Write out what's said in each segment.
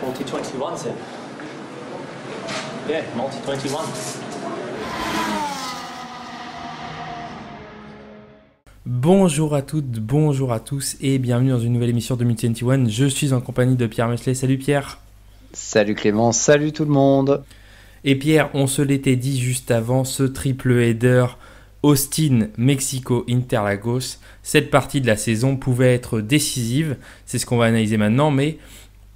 Multi-21, c'est... Yeah, Multi-21. Bonjour à toutes, bonjour à tous et bienvenue dans une nouvelle émission de Multi-21. Je suis en compagnie de Pierre Mesley. Salut Pierre. Salut Clément, salut tout le monde. Et Pierre, on se l'était dit juste avant, ce triple header Austin, Mexico, Interlagos, cette partie de la saison pouvait être décisive, c'est ce qu'on va analyser maintenant, mais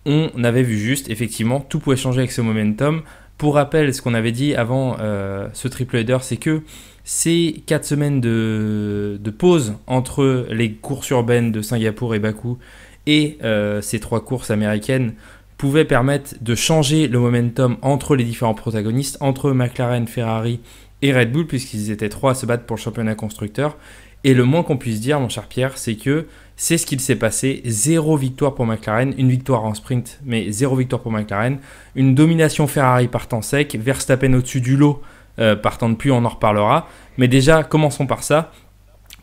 on avait vu juste, effectivement, tout pouvait changer avec ce momentum. Pour rappel, ce qu'on avait dit avant ce triple header, c'est que ces 4 semaines de pause entre les courses urbaines de Singapour et Bakou et ces 3 courses américaines pouvaient permettre de changer le momentum entre les différents protagonistes, entre McLaren, Ferrari et Red Bull, puisqu'ils étaient 3 à se battre pour le championnat constructeur. Et le moins qu'on puisse dire, mon cher Pierre, c'est que c'est ce qu'il s'est passé. 0 victoire pour McLaren, une victoire en sprint, mais 0 victoire pour McLaren. Une domination Ferrari partant sec, Verstappen au-dessus du lot, partant de plus, on en reparlera. Mais déjà, commençons par ça,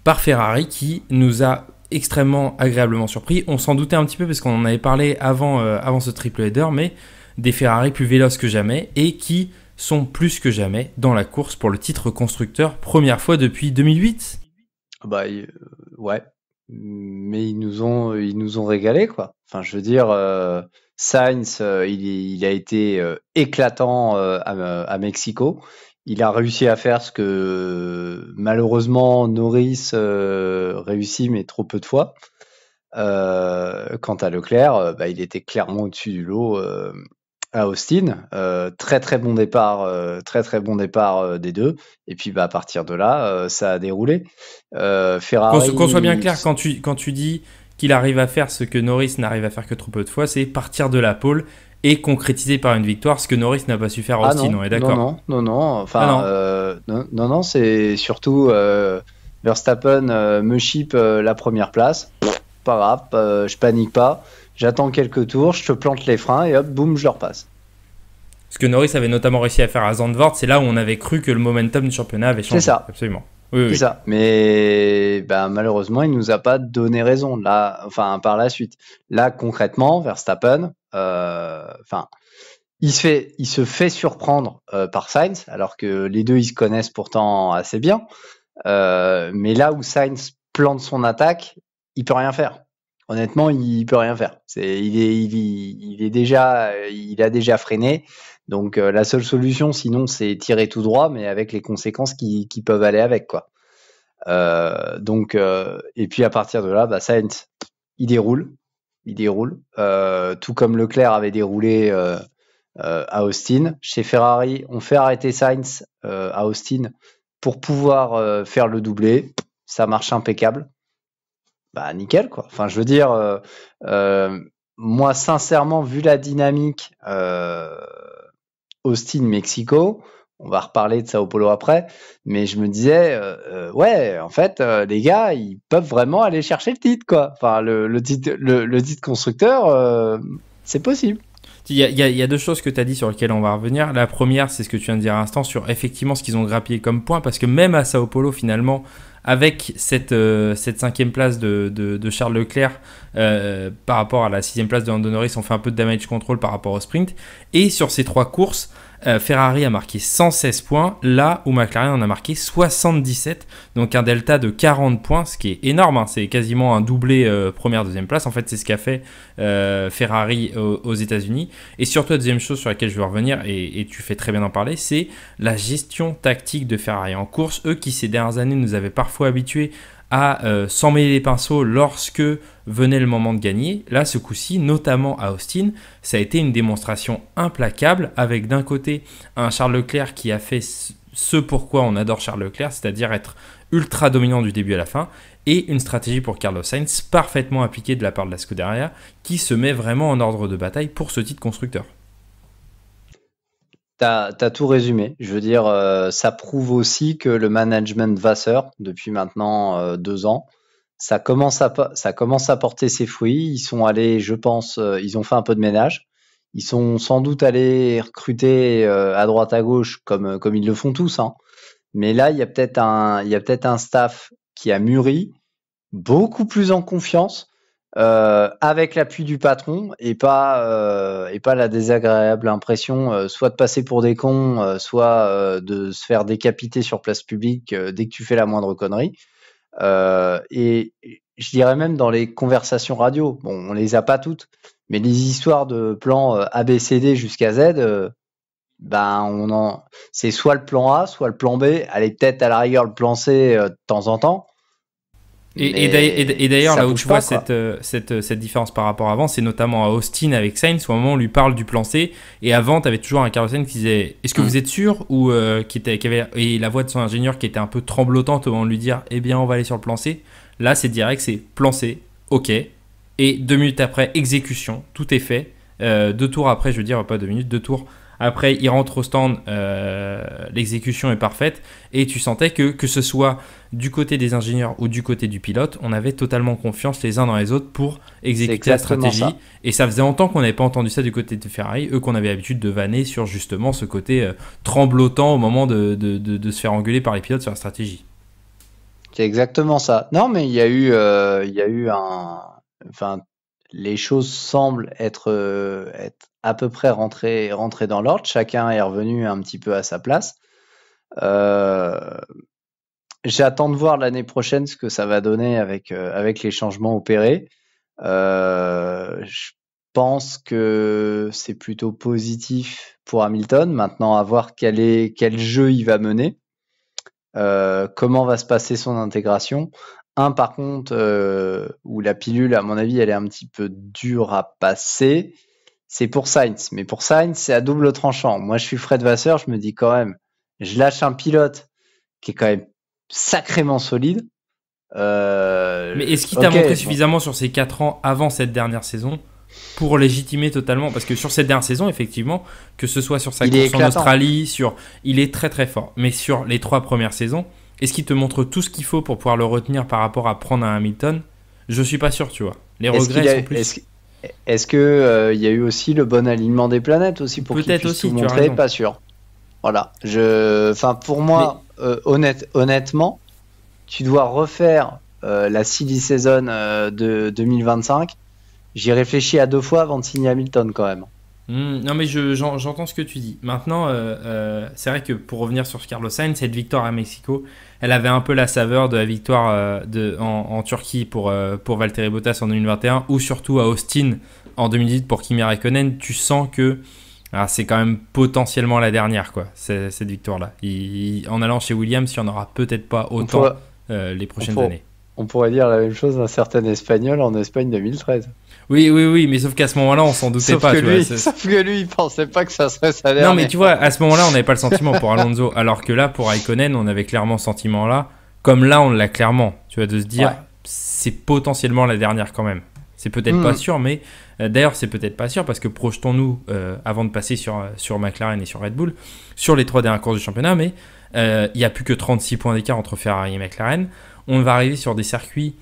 par Ferrari qui nous a extrêmement agréablement surpris. On s'en doutait un petit peu parce qu'on en avait parlé avant ce triple header, mais des Ferrari plus véloces que jamais et qui sont plus que jamais dans la course pour le titre constructeur, première fois depuis 2008. Ouais, mais ils nous ont régalé quoi. Enfin, je veux dire, Sainz, il a été éclatant à Mexico. Il a réussi à faire ce que malheureusement Norris réussit, mais trop peu de fois. Quant à Leclerc, il était clairement au-dessus du lot à Austin. Très très bon départ des deux. Et puis à partir de là, ça a déroulé. Ferrari. Qu'on soit bien clair, quand tu dis qu'il arrive à faire ce que Norris n'arrive à faire que trop peu de fois, c'est partir de la pole et concrétiser par une victoire ce que Norris n'a pas su faire à Austin, on est d'accord? Non. Enfin, non, c'est surtout Verstappen me chip la première place. Pas grave, je panique pas. J'attends quelques tours, je te plante les freins et hop, boum, je le repasse. Ce que Norris avait notamment réussi à faire à Zandvoort, c'est là où on avait cru que le momentum du championnat avait changé. C'est ça. Absolument. C'est ça. Mais malheureusement, il nous a pas donné raison là. Enfin, par la suite. Là, concrètement, Verstappen, il se fait surprendre par Sainz, alors que les deux ils se connaissent pourtant assez bien. Mais là où Sainz plante son attaque, il peut rien faire. Honnêtement, il peut rien faire. Il a déjà freiné. Donc la seule solution, sinon, c'est tirer tout droit, mais avec les conséquences qui peuvent aller avec, quoi. Et puis à partir de là, Sainz, il déroule, tout comme Leclerc avait déroulé à Austin. Chez Ferrari, on fait arrêter Sainz à Austin pour pouvoir faire le doublé. Ça marche impeccable. Nickel quoi. Enfin, je veux dire, moi sincèrement, vu la dynamique Austin-Mexico, on va reparler de Sao Paulo après, mais je me disais, ouais, en fait, les gars, ils peuvent vraiment aller chercher le titre quoi. Enfin, le titre constructeur, c'est possible. Il y a 2 choses que tu as dit sur lesquelles on va revenir. La première, c'est ce que tu viens de dire à l'instant sur effectivement ce qu'ils ont grappillé comme point, parce que même à Sao Paulo, finalement, avec cette 5e place de Charles Leclerc par rapport à la 6e place de Lando Norris, on fait un peu de damage control par rapport au sprint. Et sur ces 3 courses, Ferrari a marqué 116 points, là où McLaren en a marqué 77, donc un delta de 40 points, ce qui est énorme, hein. C'est quasiment un doublé première, deuxième place. En fait, c'est ce qu'a fait Ferrari aux États-Unis. Et surtout, la deuxième chose sur laquelle je veux revenir, et tu fais très bien d'en parler, c'est la gestion tactique de Ferrari en course. Eux qui, ces dernières années, nous avaient parfois habitués à s'en mêler les pinceaux lorsque venait le moment de gagner. Là, ce coup-ci, notamment à Austin, ça a été une démonstration implacable avec d'un côté un Charles Leclerc qui a fait ce pourquoi on adore Charles Leclerc, c'est-à-dire être ultra dominant du début à la fin, et une stratégie pour Carlos Sainz parfaitement appliquée de la part de la Scuderia qui se met vraiment en ordre de bataille pour ce titre constructeur. T'as tout résumé. Je veux dire, ça prouve aussi que le management Vasseur, depuis maintenant 2 ans, ça commence à porter ses fruits. Ils sont allés, je pense, ils ont fait un peu de ménage. Ils sont sans doute allés recruter à droite à gauche, comme ils le font tous, hein. Mais là, il y a peut-être un staff qui a mûri, beaucoup plus en confiance. avec l'appui du patron et pas la désagréable impression soit de passer pour des cons, soit de se faire décapiter sur place publique dès que tu fais la moindre connerie. Et je dirais même dans les conversations radio, bon, on les a pas toutes, mais les histoires de plans ABCD jusqu'à Z, c'est soit le plan A, soit le plan B, allez peut-être à la rigueur le plan C de temps en temps. Et d'ailleurs, là où tu vois cette différence par rapport à avant, c'est notamment à Austin avec Sainz, où à un moment on lui parle du plan C, et avant, tu avais toujours un Carlos Sainz qui disait est-ce que vous êtes sûr ou qui avait, et la voix de son ingénieur qui était un peu tremblotante au moment de lui dire eh bien, on va aller sur le plan C. Là, c'est direct, c'est plan C, ok. Et 2 minutes après, exécution, tout est fait. 2 tours après, je veux dire, pas 2 minutes, 2 tours. Après, il rentre au stand, l'exécution est parfaite et tu sentais que ce soit du côté des ingénieurs ou du côté du pilote, on avait totalement confiance les uns dans les autres pour exécuter la stratégie. Ça. Et ça faisait longtemps qu'on n'avait pas entendu ça du côté de Ferrari, eux qu'on avait l'habitude de vanner sur justement ce côté tremblotant au moment de se faire engueuler par les pilotes sur la stratégie. C'est exactement ça. Non, mais il y a eu les choses semblent être à peu près rentrées dans l'ordre. Chacun est revenu un petit peu à sa place. J'attends de voir l'année prochaine ce que ça va donner avec les changements opérés. Je pense que c'est plutôt positif pour Hamilton. Maintenant, à voir quel jeu il va mener. Comment va se passer son intégration. Par contre, où la pilule, à mon avis, elle est un petit peu dure à passer, c'est pour Sainz. Mais pour Sainz, c'est à double tranchant. Moi, je suis Fred Vasseur, je me dis quand même, je lâche un pilote qui est quand même sacrément solide. Mais est-ce qu'il t'a montré suffisamment sur ces 4 ans avant cette dernière saison pour légitimer totalement, parce que sur cette dernière saison, effectivement, que ce soit sur sa course en Australie, il est très très fort. Mais sur les 3 premières saisons, est-ce qu'il te montre tout ce qu'il faut pour pouvoir le retenir par rapport à prendre un Hamilton? Je suis pas sûr, tu vois. Les regrets sont plus. Est-ce que il y a eu aussi le bon alignement des planètes aussi pour qu'il puisse tout montrer? Pas sûr. Voilà. Pour moi, honnêtement, tu dois refaire la silly season de 2025. J'y réfléchis à 2 fois avant de signer Hamilton quand même. Non mais j'entends ce que tu dis. Maintenant, c'est vrai que pour revenir sur Carlos Sainz, cette victoire à Mexico, elle avait un peu la saveur de la victoire en Turquie pour Valtteri Bottas en 2021, ou surtout à Austin en 2018 pour Kimi Räikkönen. Tu sens que c'est quand même potentiellement la dernière, quoi, cette victoire-là. En allant chez Williams, il n'y en aura peut-être pas autant les prochaines années. On pourrait dire la même chose d'un certain Espagnol en Espagne 2013. Oui, mais sauf qu'à ce moment-là, on s'en doutait pas. Sauf que lui, il pensait pas que ça serait sa dernière. Non, mais tu vois, à ce moment-là, on n'avait pas le sentiment pour Alonso, alors que là, pour Räikkönen, on avait clairement ce sentiment-là. Comme là, on l'a clairement. Tu vois, de se dire, c'est potentiellement la dernière quand même. C'est peut-être pas sûr, mais d'ailleurs, c'est peut-être pas sûr parce que projetons-nous, avant de passer sur McLaren et sur Red Bull, sur les 3 dernières courses du championnat, mais il n'y a plus que 36 points d'écart entre Ferrari et McLaren. On va arriver sur des circuits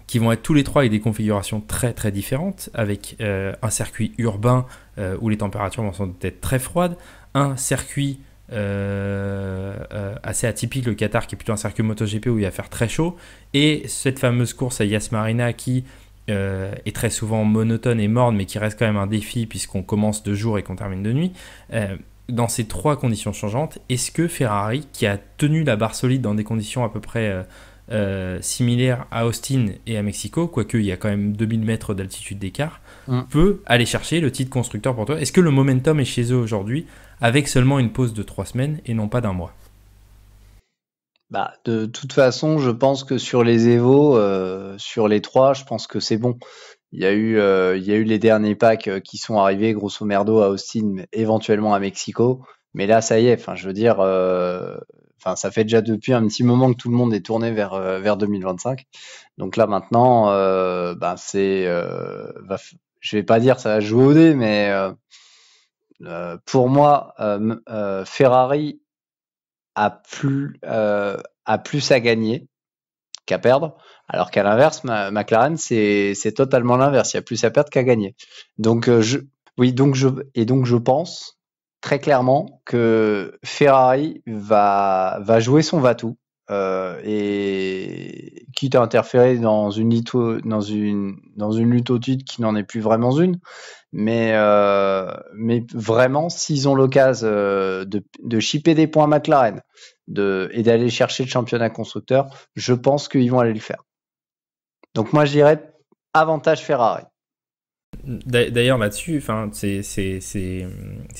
qui vont être tous les 3 avec des configurations très très différentes, avec un circuit urbain où les températures vont sans doute être très froides, un circuit assez atypique, le Qatar, qui est plutôt un circuit MotoGP où il va faire très chaud, et cette fameuse course à Yas Marina qui est très souvent monotone et morne, mais qui reste quand même un défi puisqu'on commence de jour et qu'on termine de nuit. Dans ces 3 conditions changeantes, est-ce que Ferrari, qui a tenu la barre solide dans des conditions à peu près similaires à Austin et à Mexico, quoique il y a quand même 2000 mètres d'altitude d'écart, peut aller chercher le titre constructeur pour toi? Est-ce que le momentum est chez eux aujourd'hui, avec seulement une pause de 3 semaines et non pas d'1 mois? De toute façon, je pense que sur les Evo, sur les 3, je pense que c'est bon. Il y a eu les derniers packs qui sont arrivés, grosso merdo, à Austin, éventuellement à Mexico. Mais là, ça y est. Enfin, je veux dire, ça fait déjà depuis un petit moment que tout le monde est tourné vers 2025. Donc là, maintenant, je vais pas dire ça va jouer au dé, mais pour moi, Ferrari a plus à gagner qu'à perdre, alors qu'à l'inverse, McLaren, c'est totalement l'inverse. Il y a plus à perdre qu'à gagner. Donc je pense très clairement que Ferrari va jouer son va-tout et quitte à interférer dans une lutte au titre qui n'en est plus vraiment une. Mais vraiment, s'ils ont l'occasion de chipper des points à McLaren et d'aller chercher le championnat constructeur, je pense qu'ils vont aller le faire. Donc moi, je dirais avantage Ferrari. D'ailleurs là-dessus, c'est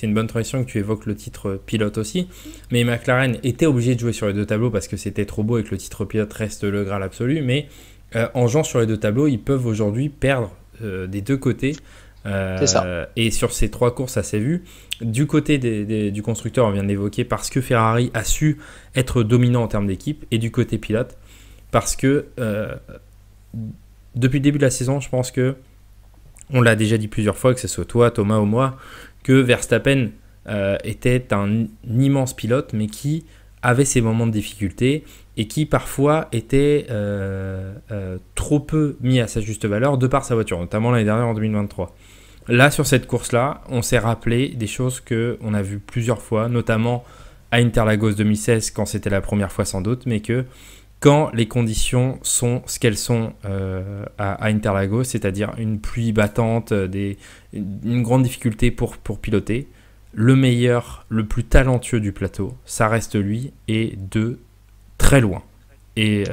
une bonne transition que tu évoques le titre pilote aussi, mais McLaren était obligé de jouer sur les deux tableaux parce que c'était trop beau et que le titre pilote reste le Graal absolu, mais en jouant sur les deux tableaux, ils peuvent aujourd'hui perdre des deux côtés. C'est ça. Et sur ces 3 courses, ça s'est vu. Du côté du constructeur, on vient de l'évoquer, parce que Ferrari a su être dominant en termes d'équipe, et du côté pilote, parce que depuis le début de la saison, je pense que on l'a déjà dit plusieurs fois, que ce soit toi, Thomas ou moi, que Verstappen était un immense pilote, mais qui avait ses moments de difficulté et qui parfois était trop peu mis à sa juste valeur de par sa voiture, notamment l'année dernière en 2023. Là, sur cette course-là, on s'est rappelé des choses qu'on a vues plusieurs fois, notamment à Interlagos 2016, quand c'était la première fois sans doute, mais que quand les conditions sont ce qu'elles sont à Interlagos, c'est-à-dire une pluie battante, une grande difficulté pour piloter, le meilleur, le plus talentueux du plateau, ça reste lui, et de très loin. Et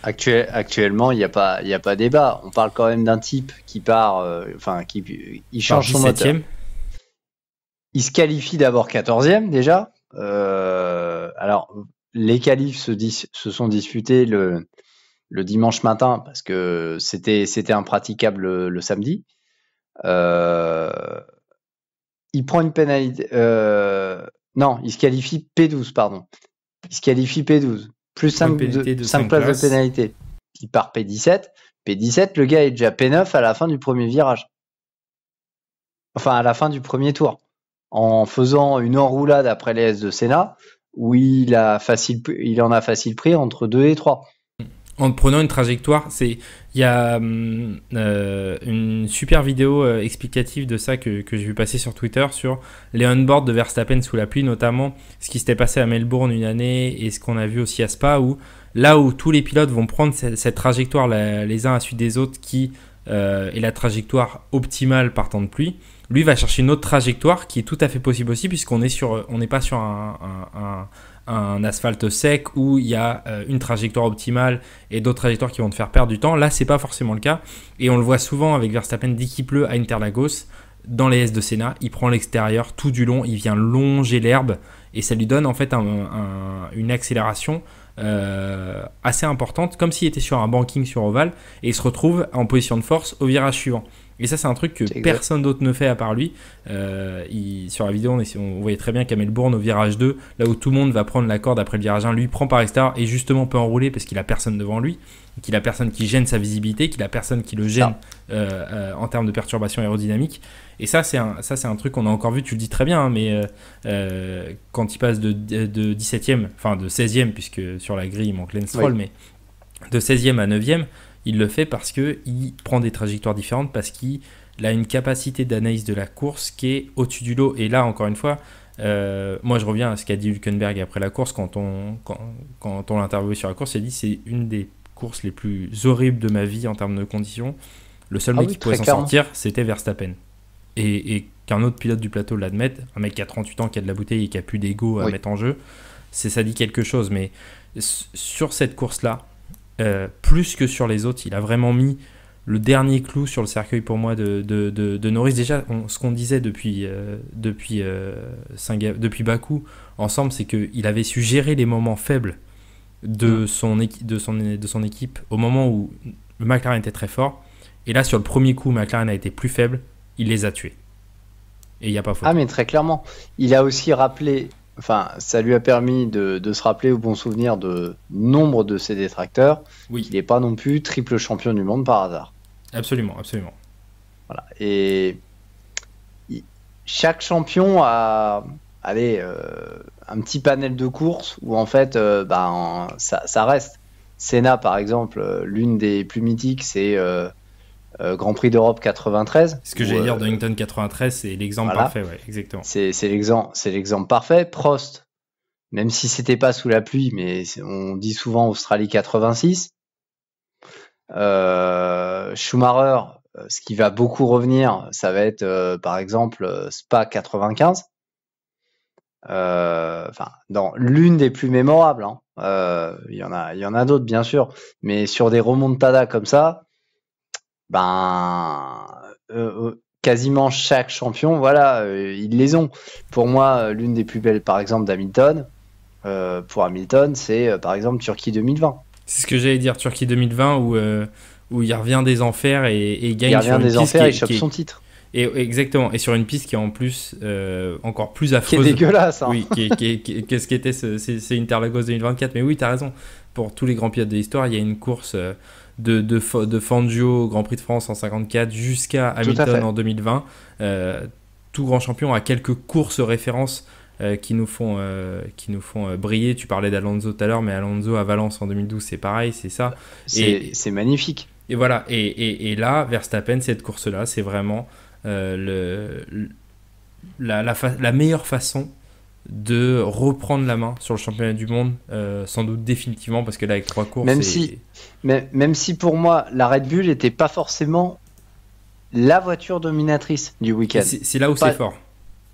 actuellement, il n'y a pas débat. On parle quand même d'un type qui part, il change son moteur. Il se qualifie d'abord 14e déjà. Alors, les qualifs se sont disputés le dimanche matin parce que c'était impraticable le samedi. Il prend une pénalité. Non, il se qualifie P12, pardon. Il se qualifie P12. Plus 5 places de pénalité. Il part P17. P17, le gars est déjà P9 à la fin du premier virage. Enfin, à la fin du premier tour. En faisant une enroulade après les S de Senna, où il en a facile pris entre 2 et 3. En prenant une trajectoire, il y a une super vidéo explicative de ça que j'ai vu passer sur Twitter sur les onboards de Verstappen sous la pluie, notamment ce qui s'était passé à Melbourne une année et ce qu'on a vu aussi à Spa, où là où tous les pilotes vont prendre cette trajectoire les uns à la suite des autres qui est la trajectoire optimale par temps de pluie, lui va chercher une autre trajectoire qui est tout à fait possible aussi, puisqu'on n'est pas sur un asphalte sec où il y a une trajectoire optimale et d'autres trajectoires qui vont te faire perdre du temps. Là, c'est pas forcément le cas, et on le voit souvent avec Verstappen dès qu'il pleut à Interlagos dans les S de Senna, il prend l'extérieur tout du long, il vient longer l'herbe et ça lui donne en fait une accélération assez importante, comme s'il était sur un banking sur ovale, et il se retrouve en position de force au virage suivant. Et ça, c'est un truc que personne d'autre ne fait à part lui. Sur la vidéo, on voyait très bien qu'à Melbourne, au virage 2, là où tout le monde va prendre la corde après le virage 1, lui prend par l'extérieur et justement peut enrouler parce qu'il a personne devant lui, qu'il a personne qui gêne sa visibilité, qu'il a personne qui le gêne en termes de perturbation aérodynamique. Et ça, c'est un truc qu'on a encore vu, tu le dis très bien, hein, mais quand il passe de 17e, enfin de 16e, puisque sur la grille il manque Lance Stroll, mais de 16e à 9e, il le fait parce qu'il prend des trajectoires différentes, parce qu'il a une capacité d'analyse de la course qui est au-dessus du lot. Et là, encore une fois, moi je reviens à ce qu'a dit Hülkenberg après la course, quand on l'a interviewé sur la course, il a dit c'est une des courses les plus horribles de ma vie en termes de conditions. Le seul mec qui pouvait s'en sortir, c'était Verstappen. Et qu'un autre pilote du plateau l'admette, un mec qui a 38 ans, qui a de la bouteille et qui a plus d'ego à mettre en jeu, ça dit quelque chose. Mais sur cette course-là, plus que sur les autres, il a vraiment mis le dernier clou sur le cercueil pour moi de Norris. Déjà, ce qu'on disait depuis Bakou ensemble, c'est qu'il avait su gérer les moments faibles de son équipe au moment où le McLaren était très fort. Et là, sur le premier coup, McLaren a été plus faible, il les a tués. Et il n'y a pas faute. Ah, mais très clairement. Il a aussi rappelé, ça lui a permis de se rappeler au bon souvenir de nombre de ses détracteurs, qu'il n'est pas non plus triple champion du monde par hasard. Absolument, absolument. Voilà. Et chaque champion a un petit panel de courses où en fait ça reste. Senna par exemple, l'une des plus mythiques, c'est Grand Prix d'Europe 93. Ce que j'allais dire, Donington 93, c'est l'exemple parfait, ouais, exactement. C'est l'exemple parfait. Prost, même si c'était pas sous la pluie, mais on dit souvent Australie 86. Schumacher, ce qui va beaucoup revenir, ça va être par exemple Spa 95. Dans l'une des plus mémorables, hein. Il y en a d'autres bien sûr, mais sur des remontadas comme ça, quasiment chaque champion, voilà, ils les ont. Pour moi, l'une des plus belles, par exemple, d'Hamilton, pour Hamilton, c'est par exemple Turquie 2020. C'est ce que j'allais dire, Turquie 2020, où il revient des enfers et il gagne Il revient sur une des piste enfers et chope son titre. Exactement, et sur une piste qui est en plus encore plus Qui est affreuse. dégueulasse, hein. Oui, qu'est-ce qu'était c'est Interlagos 2024. Mais oui, t'as raison. Pour tous les grands pilotes de l'histoire, il y a une course de Fangio au Grand Prix de France en 54 jusqu'à Hamilton en 2020. Tout grand champion a quelques courses références qui nous font briller. Tu parlais d'Alonso tout à l'heure, mais Alonso à Valence en 2012, c'est pareil, c'est ça. C'est magnifique. Et voilà, et là, Verstappen, cette course-là, c'est vraiment la meilleure façon de reprendre la main sur le championnat du monde, sans doute définitivement, parce que là, avec 3 courses... Même si pour moi, la Red Bull n'était pas forcément la voiture dominatrice du week-end. C'est là où c'est fort.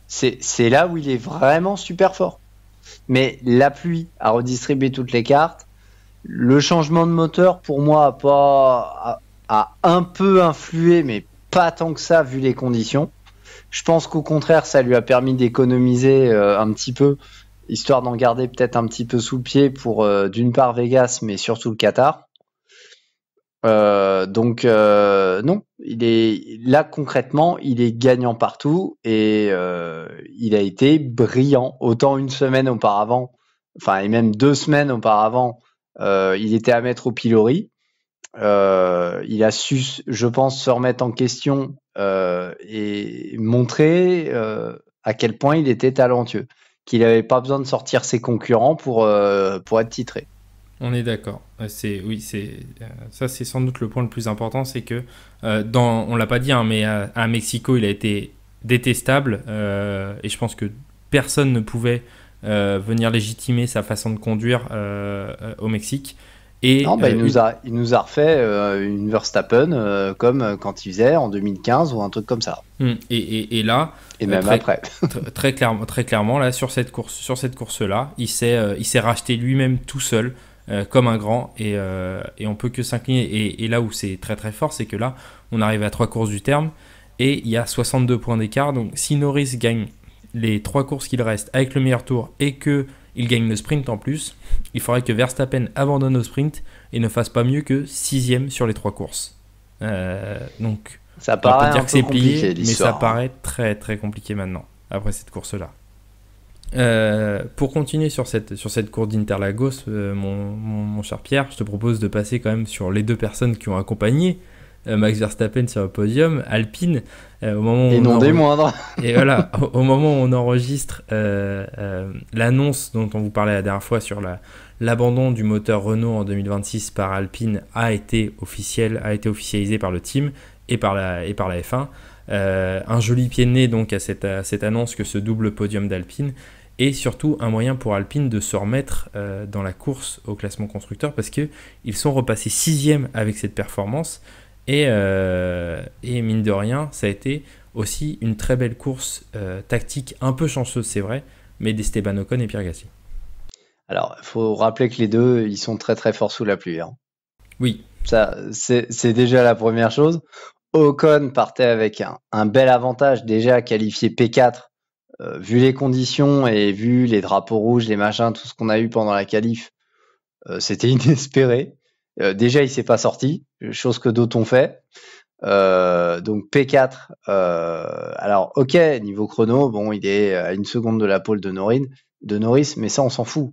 C'est là où il est vraiment super fort. Mais la pluie a redistribué toutes les cartes. Le changement de moteur, pour moi, a un peu influé, mais pas tant que ça, vu les conditions. Je pense qu'au contraire, ça lui a permis d'économiser un petit peu, histoire d'en garder peut-être un petit peu sous le pied pour, d'une part, Vegas, mais surtout le Qatar. Non, il est là concrètement, il est gagnant partout et il a été brillant. Autant une semaine auparavant, et même 2 semaines auparavant, il était à mettre au pilori. Il a su, je pense, se remettre en question et montrer à quel point il était talentueux, qu'il n'avait pas besoin de sortir ses concurrents pour être titré. On est d'accord. Ça c'est sans doute le point le plus important, c'est que on l'a pas dit, hein, mais à Mexico, il a été détestable et je pense que personne ne pouvait venir légitimer sa façon de conduire au Mexique. Et non, il nous a refait une Verstappen comme quand il faisait en 2015 ou un truc comme ça. Et là, et même après. très clairement, là sur cette course-là, il s'est racheté lui-même tout seul. Comme un grand et on peut que s'incliner et là où c'est très très fort, c'est que là on arrive à 3 courses du terme et il y a 62 points d'écart. Donc si Norris gagne les 3 courses qu'il reste avec le meilleur tour et qu'il gagne le sprint en plus, il faudrait que Verstappen abandonne au sprint et ne fasse pas mieux que 6ème sur les 3 courses. Donc ça paraît dire un que peu c'est plié, compliqué, mais ça paraît très très compliqué maintenant après cette course là. Pour continuer sur cette course d'Interlagos, mon cher Pierre, je te propose de passer quand même sur les 2 personnes qui ont accompagné Max Verstappen sur le podium, Alpine, au moment où et non des moindres. Et voilà, au moment où on enregistre l'annonce dont on vous parlait la dernière fois sur l'abandon du moteur Renault en 2026 par Alpine a été officialisé par le team et par la F1. Un joli pied de nez donc à cette annonce que ce double podium d'Alpine, et surtout un moyen pour Alpine de se remettre dans la course au classement constructeur, parce qu'ils sont repassés 6ème avec cette performance et mine de rien ça a été aussi une très belle course tactique, un peu chanceuse c'est vrai, mais d'Esteban Ocon et Pierre Gasly. Alors il faut rappeler que les deux ils sont très très forts sous la pluie, hein. Oui, ça c'est déjà la première chose. Ocon partait avec un bel avantage, déjà qualifié P4, vu les conditions et vu les drapeaux rouges, les machins, tout ce qu'on a eu pendant la qualif, c'était inespéré. Déjà, il s'est pas sorti, chose que d'autres ont fait. Donc P4, alors ok, niveau chrono, bon, il est à 1 seconde de la pole de Norris, mais ça, on s'en fout.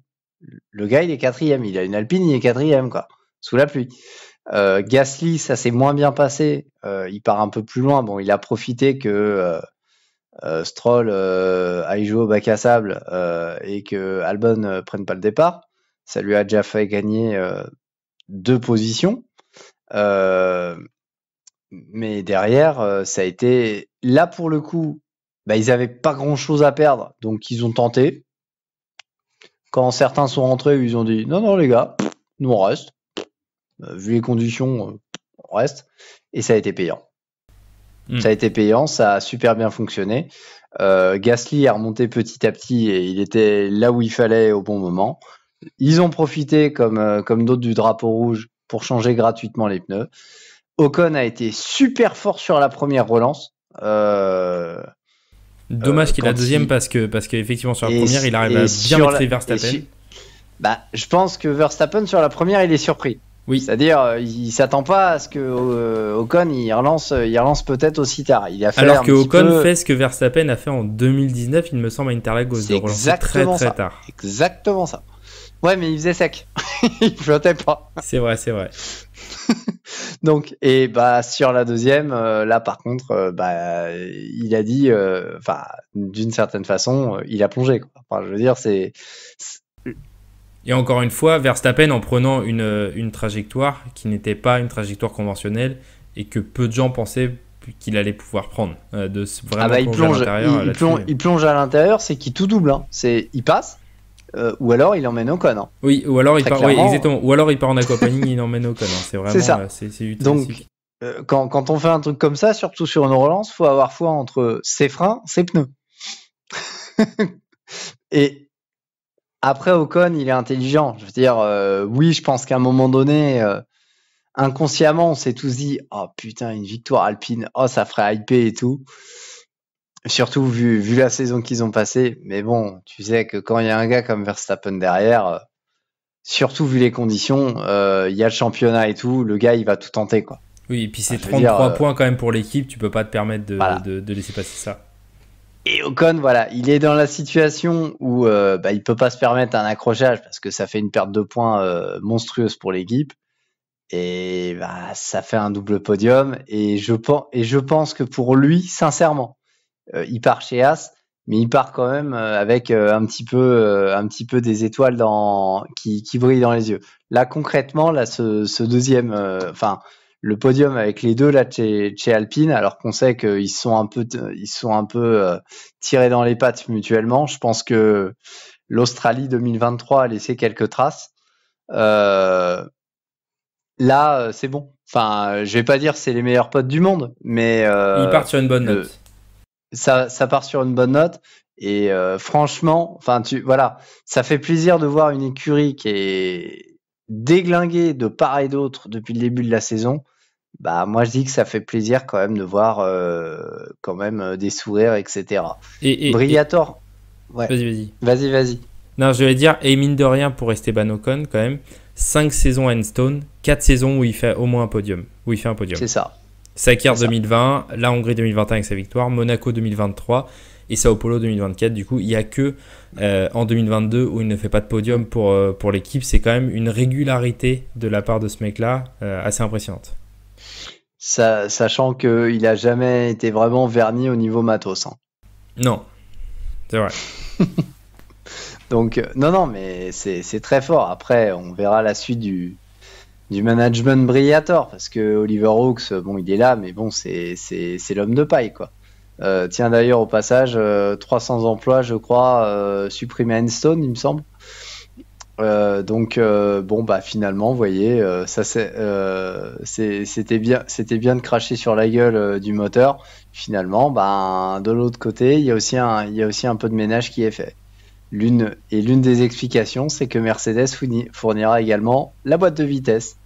Le gars, il est 4ème, il a une Alpine, il est 4ème, quoi, sous la pluie. Gasly, ça s'est moins bien passé. Il part un peu plus loin. Bon, il a profité que Stroll aille jouer au bac à sable et que Albon prenne pas le départ. Ça lui a déjà fait gagner 2 positions. Mais derrière, ça a été là pour le coup. Ils avaient pas grand chose à perdre, donc ils ont tenté. Quand certains sont rentrés, ils ont dit non, les gars, nous on reste. Vu les conditions, on reste. Et ça a été payant. Ça a été payant, ça a super bien fonctionné. Gasly est remonté petit à petit et il était là où il fallait au bon moment. Ils ont profité, comme d'autres, du drapeau rouge pour changer gratuitement les pneus. Ocon a été super fort sur la première relance. Dommage qu'il a deuxième parce qu'effectivement sur la première il arrive à bien maîtriser Verstappen. Je pense que Verstappen sur la première il est surpris. Oui. C'est-à-dire il s'attend pas à ce que Ocon il relance peut-être aussi tard. Alors que Ocon fait ce que Verstappen a fait en 2019 il me semble à Interlagos, de relancer très tard. Exactement ça. Ouais mais il faisait sec. Il flottait pas. C'est vrai. Donc, et sur la deuxième, là par contre, il a dit, d'une certaine façon, il a plongé, quoi. Enfin, je veux dire, c'est. Et encore une fois, Verstappen en prenant une trajectoire qui n'était pas une trajectoire conventionnelle et que peu de gens pensaient qu'il allait pouvoir prendre. Il plonge à l'intérieur, c'est qu'il tout double. Hein. Il passe. Ou alors il emmène Ocon. Hein. Oui, ou alors il part, oui, exactement. Ou alors il part en aquaplaning, il emmène Ocon. Hein. C'est vraiment, c'est ça. C'est donc, quand on fait un truc comme ça, surtout sur une relance, faut avoir foi entre ses freins, ses pneus. Et après Ocon, il est intelligent. Je veux dire, oui, je pense qu'à un moment donné, inconsciemment, on s'est tous dit, oh putain, une victoire alpine, oh ça ferait hyper et tout. Surtout vu la saison qu'ils ont passée, mais bon, tu sais que quand il y a un gars comme Verstappen derrière, surtout vu les conditions, il y a le championnat et tout, le gars il va tout tenter quoi. Oui, et puis c'est 33 points quand même pour l'équipe, tu peux pas te permettre de laisser passer ça. Et Ocon, voilà, il est dans la situation où il peut pas se permettre un accrochage parce que ça fait une perte de points monstrueuse pour l'équipe. Et ça fait un double podium et je pense que pour lui, sincèrement. Il part chez As, mais il part quand même avec un petit peu des étoiles qui brillent dans les yeux. Là concrètement, là ce deuxième, le podium avec les deux là chez Alpine, alors qu'on sait qu'ils sont un peu tirés dans les pattes mutuellement. Je pense que l'Australie 2023 a laissé quelques traces. Là, c'est bon. Enfin, je vais pas dire c'est les meilleurs potes du monde, mais ils partent sur une bonne note. Ça part sur une bonne note et franchement, ça fait plaisir de voir une écurie qui est déglinguée de part et d'autre depuis le début de la saison. Moi je dis que ça fait plaisir quand même de voir quand même des sourires, etc. Briator, ouais. Vas-y. Non, je vais dire, et mine de rien pour Esteban Ocon quand même, 5 saisons à Enstone, 4 saisons où il fait au moins un podium, C'est ça. Sakir 2020, la Hongrie 2021 avec sa victoire, Monaco 2023 et Sao Paulo 2024. Du coup, il n'y a que en 2022 où il ne fait pas de podium pour l'équipe. C'est quand même une régularité de la part de ce mec-là assez impressionnante. Sachant qu'il n'a jamais été vraiment verni au niveau matos. Hein. Non, c'est vrai. Donc, non, mais c'est très fort. Après, on verra la suite du management Briator, parce que Oliver Hawks, bon, il est là, mais bon, c'est l'homme de paille, quoi. Tiens, d'ailleurs, au passage, 300 emplois, je crois, supprimés à Enstone, il me semble. Donc, finalement, vous voyez, c'était bien de cracher sur la gueule du moteur. Finalement, de l'autre côté, il y a aussi un peu de ménage qui est fait. L'une des explications, c'est que Mercedes fournira également la boîte de vitesse.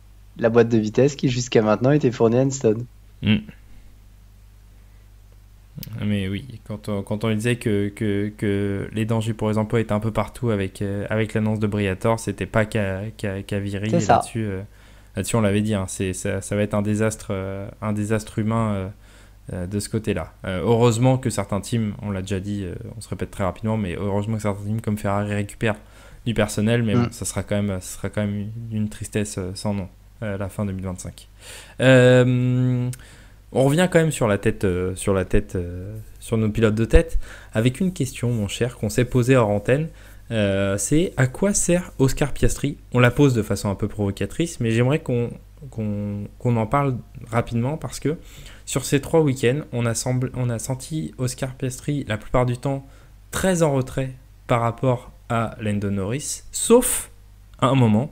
La boîte de vitesse qui jusqu'à maintenant était fournie à Enstone. Mais oui, quand on disait que les dangers pour les emplois étaient un peu partout avec l'annonce de Briator, c'était pas qu'à Viry. Et là-dessus, on l'avait dit, hein, ça va être un désastre humain de ce côté-là. Heureusement que certains teams, on l'a déjà dit, on se répète très rapidement, mais heureusement que certains teams comme Ferrari récupèrent du personnel, mais bon, ça sera quand même une tristesse sans nom à la fin 2025. On revient quand même sur nos pilotes de tête avec une question, mon cher, qu'on s'est posée hors antenne. C'est à quoi sert Oscar Piastri ? On la pose de façon un peu provocatrice, mais j'aimerais qu'on en parle rapidement parce que sur ces 3 week-ends, on a senti Oscar Piastri la plupart du temps très en retrait par rapport à Lando Norris, sauf à un moment,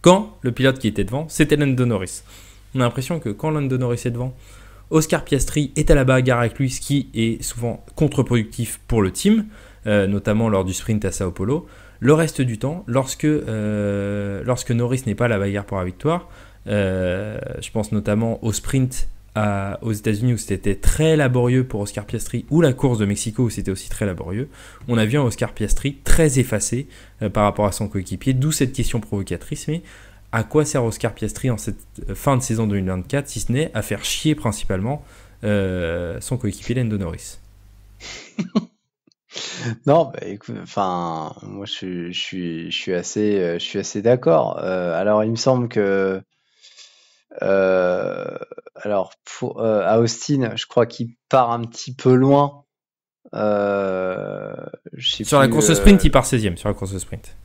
quand le pilote qui était devant, c'était Lando Norris. On a l'impression que quand Lando Norris est devant, Oscar Piastri est à la bagarre avec lui, ce qui est souvent contre-productif pour le team, notamment lors du sprint à Sao Paulo. Le reste du temps, lorsque Norris n'est pas à la bagarre pour la victoire, je pense notamment au sprint aux États-Unis où c'était très laborieux pour Oscar Piastri, ou la course de Mexico où c'était aussi très laborieux, on a vu un Oscar Piastri très effacé par rapport à son coéquipier, d'où cette question provocatrice. Mais à quoi sert Oscar Piastri en cette fin de saison 2024 si ce n'est à faire chier principalement son coéquipier Lando Norris? Non, bah, écoute, enfin, moi je suis assez d'accord. Alors il me semble que alors à Austin, je crois qu'il part un petit peu loin. Je sais Sur la plus, course sprint, il part 16ème sur la course sprint.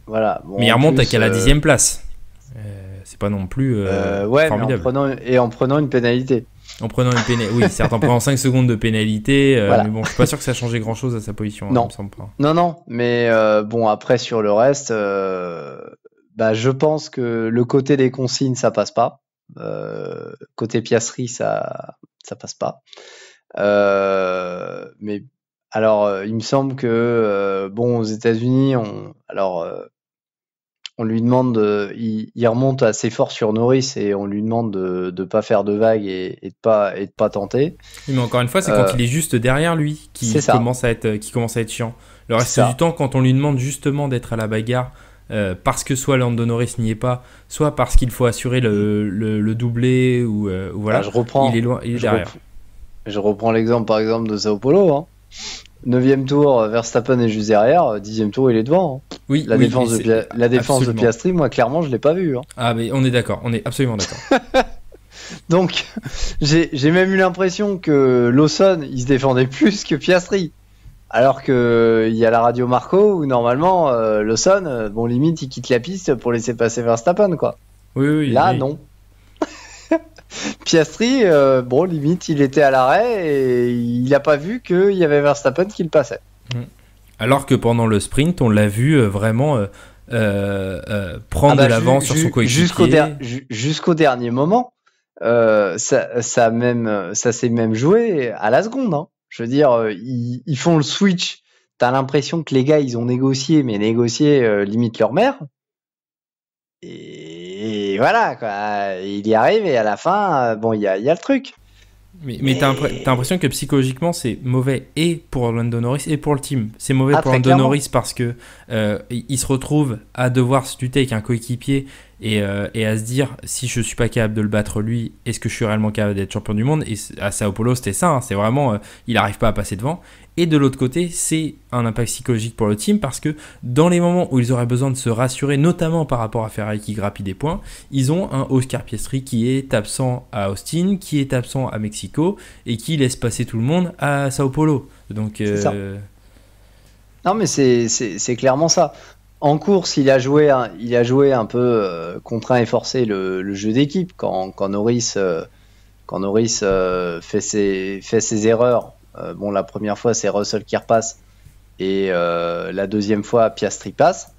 voilà. Bon, Mais il en remonte plus, qu'à la 10ème place. C'est pas non plus ouais, mais formidable. en prenant une pénalité. En prenant une pénalité, oui, certes, en prenant 5 secondes de pénalité, Voilà. mais bon, je suis pas sûr que ça a changé grand chose à sa position. Non. Il me semble pas. Non, mais bon, après sur le reste, bah, je pense que le côté des consignes, ça passe pas. Côté Piastri, ça passe pas. Mais alors, il me semble que bon, aux États-Unis, on lui demande, il remonte assez fort sur Norris et on lui demande de pas faire de vagues et de pas tenter. Oui, mais encore une fois, c'est quand il est juste derrière lui c'est ça. qui commence à être chiant. Le reste C'est ça. du temps, quand on lui demande justement d'être à la bagarre, parce que soit Lando Norris n'y est pas, soit parce qu'il faut assurer le doublé ou voilà, Ah, je reprends. il est loin, il est derrière. Je reprends l'exemple par exemple de Sao Paulo. Hein. 9e tour, Verstappen est juste derrière. 10e tour, il est devant. Hein. Oui, La oui, défense, de Piastri, moi clairement, je l'ai pas vu. Hein. Ah, mais on est d'accord, on est absolument d'accord. Donc, j'ai même eu l'impression que Lawson, il se défendait plus que Piastri. Alors que il y a la radio Marco où normalement Lawson, bon limite, il quitte la piste pour laisser passer Verstappen, quoi. Oui, Là, oui. non. Piastri, bon, limite, il était à l'arrêt et il n'a pas vu qu'il y avait Verstappen qui le passait. Alors que pendant le sprint, on l'a vu vraiment prendre de l'avance sur son coéquipier. Jusqu'au dernier moment, ça s'est même joué à la seconde. Hein. Je veux dire, ils font le switch. T'as l'impression que les gars, ils ont négocié, mais négocié limite leur mère. Et voilà, quoi. Il y arrive et à la fin, bon, il y a le truc. Mais t'as l'impression que psychologiquement c'est mauvais et pour Lando Norris et pour le team. C'est mauvais pour Lando Norris parce que il se retrouve à devoir se lutter avec un coéquipier et à se dire si je suis pas capable de le battre lui, est-ce que je suis réellement capable d'être champion du monde? Et à Sao Paulo c'était ça, hein, c'est vraiment il arrive pas à passer devant. Et de l'autre côté, c'est un impact psychologique pour le team parce que dans les moments où ils auraient besoin de se rassurer, notamment par rapport à Ferrari qui grappille des points, ils ont un Oscar Piastri qui est absent à Austin, qui est absent à Mexico et qui laisse passer tout le monde à Sao Paulo. Donc, c'est ça. Non, mais c'est clairement ça. En course, il a joué un peu contraint et forcé le jeu d'équipe quand Norris fait ses erreurs. Bon, la première fois, c'est Russell qui repasse et la deuxième fois, Piastri passe.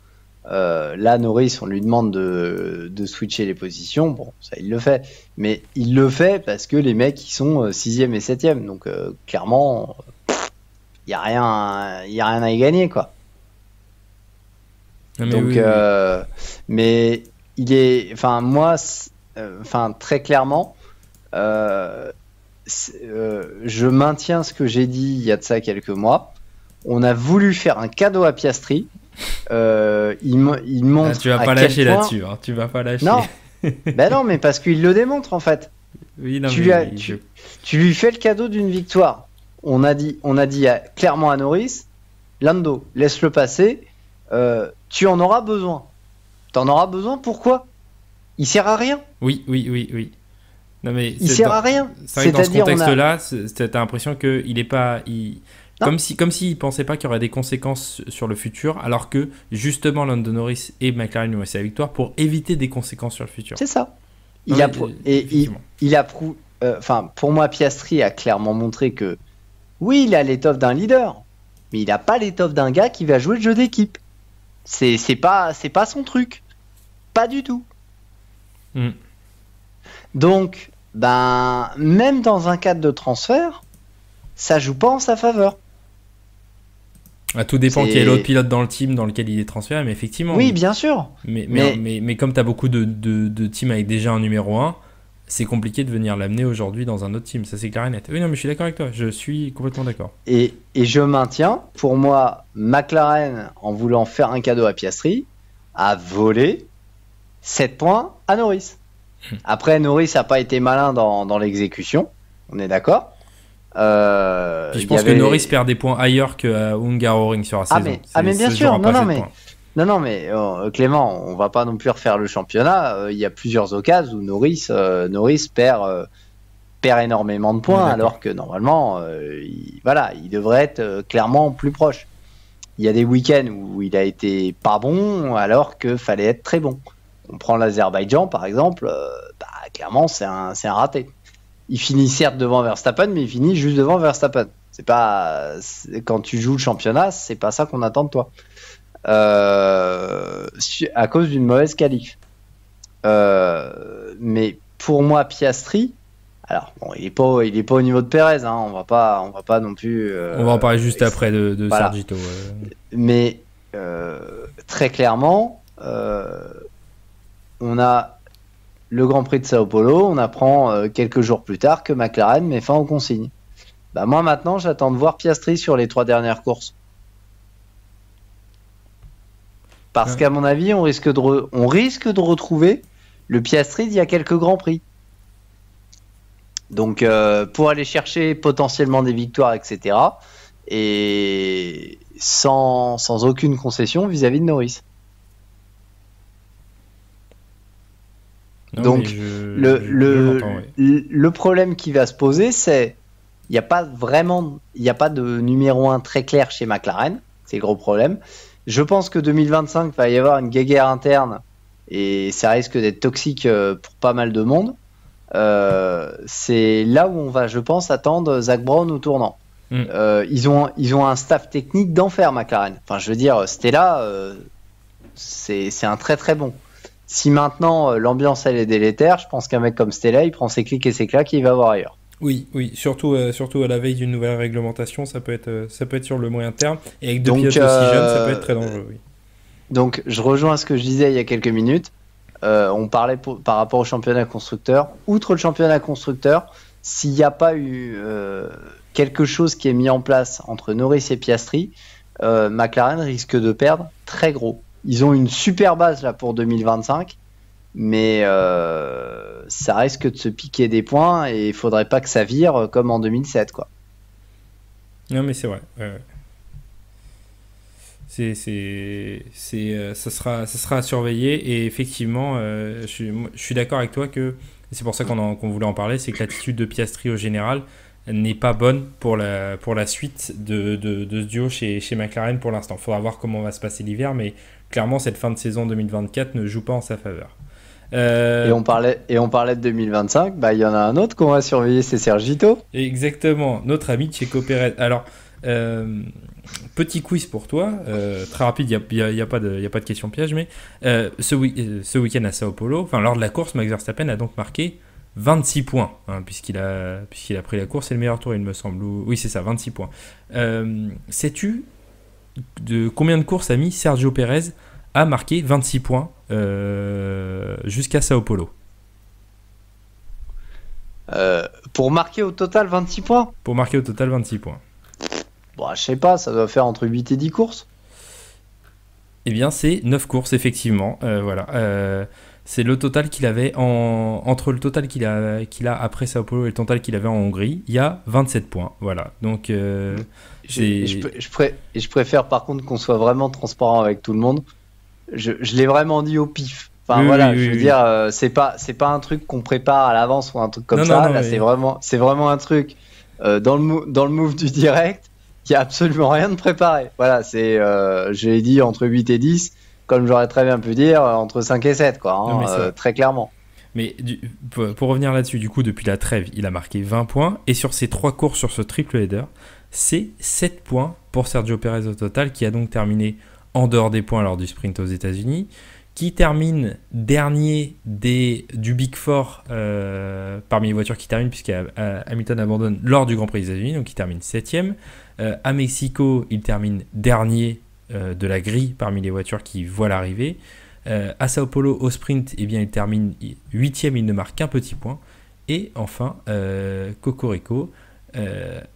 Là, Norris, on lui demande de switcher les positions. Bon, ça, il le fait. Mais il le fait parce que les mecs, ils sont 6e et 7e. Donc, clairement, il n'y a rien à y gagner, quoi. Mais donc, oui. mais il est... Enfin, moi, très clairement... je maintiens ce que j'ai dit il y a de ça quelques mois. On a voulu faire un cadeau à Piastri. Il montre. Tu vas pas lâcher là-dessus. Hein. Tu vas pas lâcher. Non. Ben non, mais parce qu'il le démontre en fait. Oui, non, tu lui fais le cadeau d'une victoire. On a dit clairement à Norris, Lando, laisse-le passer. Tu en auras besoin. T'en auras besoin. Pourquoi? Il sert à rien. Oui. Non, mais il sert à rien. C'est vrai que dans ce contexte-là, t'as l'impression qu'il est pas, comme s'il pensait pas qu'il y aurait des conséquences sur le futur, alors que justement Lando Norris et McLaren lui ont laissé la victoire pour éviter des conséquences sur le futur. C'est ça. Pour moi, Piastri a clairement montré que oui, il a l'étoffe d'un leader, mais il n'a pas l'étoffe d'un gars qui va jouer le jeu d'équipe. C'est pas son truc. Pas du tout. Mm. Donc, ben, même dans un cadre de transfert, ça joue pas en sa faveur. Tout dépend qui est l'autre pilote dans le team dans lequel il est transféré, mais effectivement. Oui, bien sûr. Mais comme tu as beaucoup de teams avec déjà un numéro 1, c'est compliqué de venir l'amener aujourd'hui dans un autre team. Ça, c'est clair et net. Oui, non, mais je suis d'accord avec toi. Je suis complètement d'accord. Et je maintiens, pour moi, McLaren, en voulant faire un cadeau à Piastri, a volé 7 points à Norris. Après, Norris n'a pas été malin dans l'exécution. On est d'accord. Puis je pense que Norris perd des points ailleurs qu'à Hungaroring sur la saison. Mais bien sûr, non, mais Clément, on va pas non plus refaire le championnat. Il y a plusieurs occasions où Norris perd énormément de points, alors que normalement, il devrait être clairement plus proche. Il y a des week-ends où il a été pas bon, alors que fallait être très bon. On prend l'Azerbaïdjan par exemple, clairement c'est un raté. Il finit certes devant Verstappen, mais il finit juste devant Verstappen. Quand tu joues le championnat, c'est pas ça qu'on attend de toi. À cause d'une mauvaise qualif. Mais pour moi, Piastri, alors bon, il est pas au niveau de Pérez, hein, on va pas non plus. On va en parler juste après de voilà. Sergito. Mais très clairement, on a le Grand Prix de Sao Paulo, on apprend quelques jours plus tard que McLaren met fin aux consignes. Moi maintenant, j'attends de voir Piastri sur les 3 dernières courses. Parce qu'à mon avis, on risque de retrouver le Piastri d'il y a quelques Grands Prix. Donc pour aller chercher potentiellement des victoires, etc. Et sans aucune concession vis-à-vis de Norris. Non, donc le problème qui va se poser, c'est il n'y a pas de numéro 1 très clair chez McLaren, c'est le gros problème. Je pense que 2025 va y avoir une guéguerre interne et ça risque d'être toxique pour pas mal de monde. C'est là où on va, je pense, attendre Zak Brown au tournant. Ils ont un staff technique d'enfer, McLaren. Enfin, je veux dire, Stella, c'est un très très bon. Si maintenant l'ambiance elle est délétère, je pense qu'un mec comme Stella, il prend ses clics et ses claques et il va voir ailleurs. Oui, surtout à la veille d'une nouvelle réglementation, ça peut être sur le moyen terme. Et avec deux pilotes aussi jeunes, ça peut être très dangereux. Oui. Donc, je rejoins ce que je disais il y a quelques minutes. On parlait par rapport au championnat constructeur. Outre le championnat constructeur, s'il n'y a pas eu quelque chose qui est mis en place entre Norris et Piastri, McLaren risque de perdre très gros. Ils ont une super base là pour 2025, mais ça risque de se piquer des points et il faudrait pas que ça vire comme en 2007, quoi. Non, mais c'est vrai. Ça sera à surveiller et effectivement, je suis d'accord avec toi que c'est pour ça qu'on voulait en parler, c'est que l'attitude de Piastri au général n'est pas bonne pour la suite de ce duo chez McLaren pour l'instant. Il faudra voir comment va se passer l'hiver, mais clairement cette fin de saison 2024 ne joue pas en sa faveur. Et on parlait de 2025, il y en a un autre qu'on va surveiller, c'est Sergito. Exactement, notre ami Checo Pérez. Alors, petit quiz pour toi, très rapide, il n'y a pas de question piège, mais ce week-end à Sao Paulo, lors de la course, Max Verstappen a donc marqué 26 points, puisqu'il a pris la course et le meilleur tour, il me semble. Oui, c'est ça, 26 points. Sais-tu de combien de courses a mis Sergio Pérez à marquer 26 points jusqu'à Sao Paulo? Pour marquer au total 26 points? Pour marquer au total 26 points. Bon, je sais pas, ça doit faire entre 8 et 10 courses. Eh bien, c'est 9 courses, effectivement. Voilà. C'est le total qu'il avait entre le total qu'il a après Sao Paulo et le total qu'il avait en Hongrie, il y a 27 points. Voilà. Donc, je préfère par contre qu'on soit vraiment transparent avec tout le monde. Je l'ai vraiment dit au pif. Je veux dire, c'est pas un truc qu'on prépare à l'avance ou un truc comme ça. Là, c'est vraiment un truc dans le move du direct. Il n'y a absolument rien de préparé. Voilà, je l'ai dit entre 8 et 10, comme j'aurais très bien pu dire entre 5 et 7, quoi, très clairement. Mais pour revenir là-dessus, du coup, depuis la trêve, il a marqué 20 points. Et sur ses 3 courses sur ce triple header, c'est 7 points pour Sergio Pérez au total, qui a donc terminé en dehors des points lors du sprint aux États-Unis, qui termine dernier du Big Four parmi les voitures qui terminent, puisque Hamilton abandonne lors du Grand Prix des États-Unis, donc il termine 7ème. À Mexico, il termine dernier de la grille parmi les voitures qui voient l'arrivée. À Sao Paulo, au sprint, eh bien, il termine 8ème, il ne marque qu'un petit point. Et enfin, Cocorico,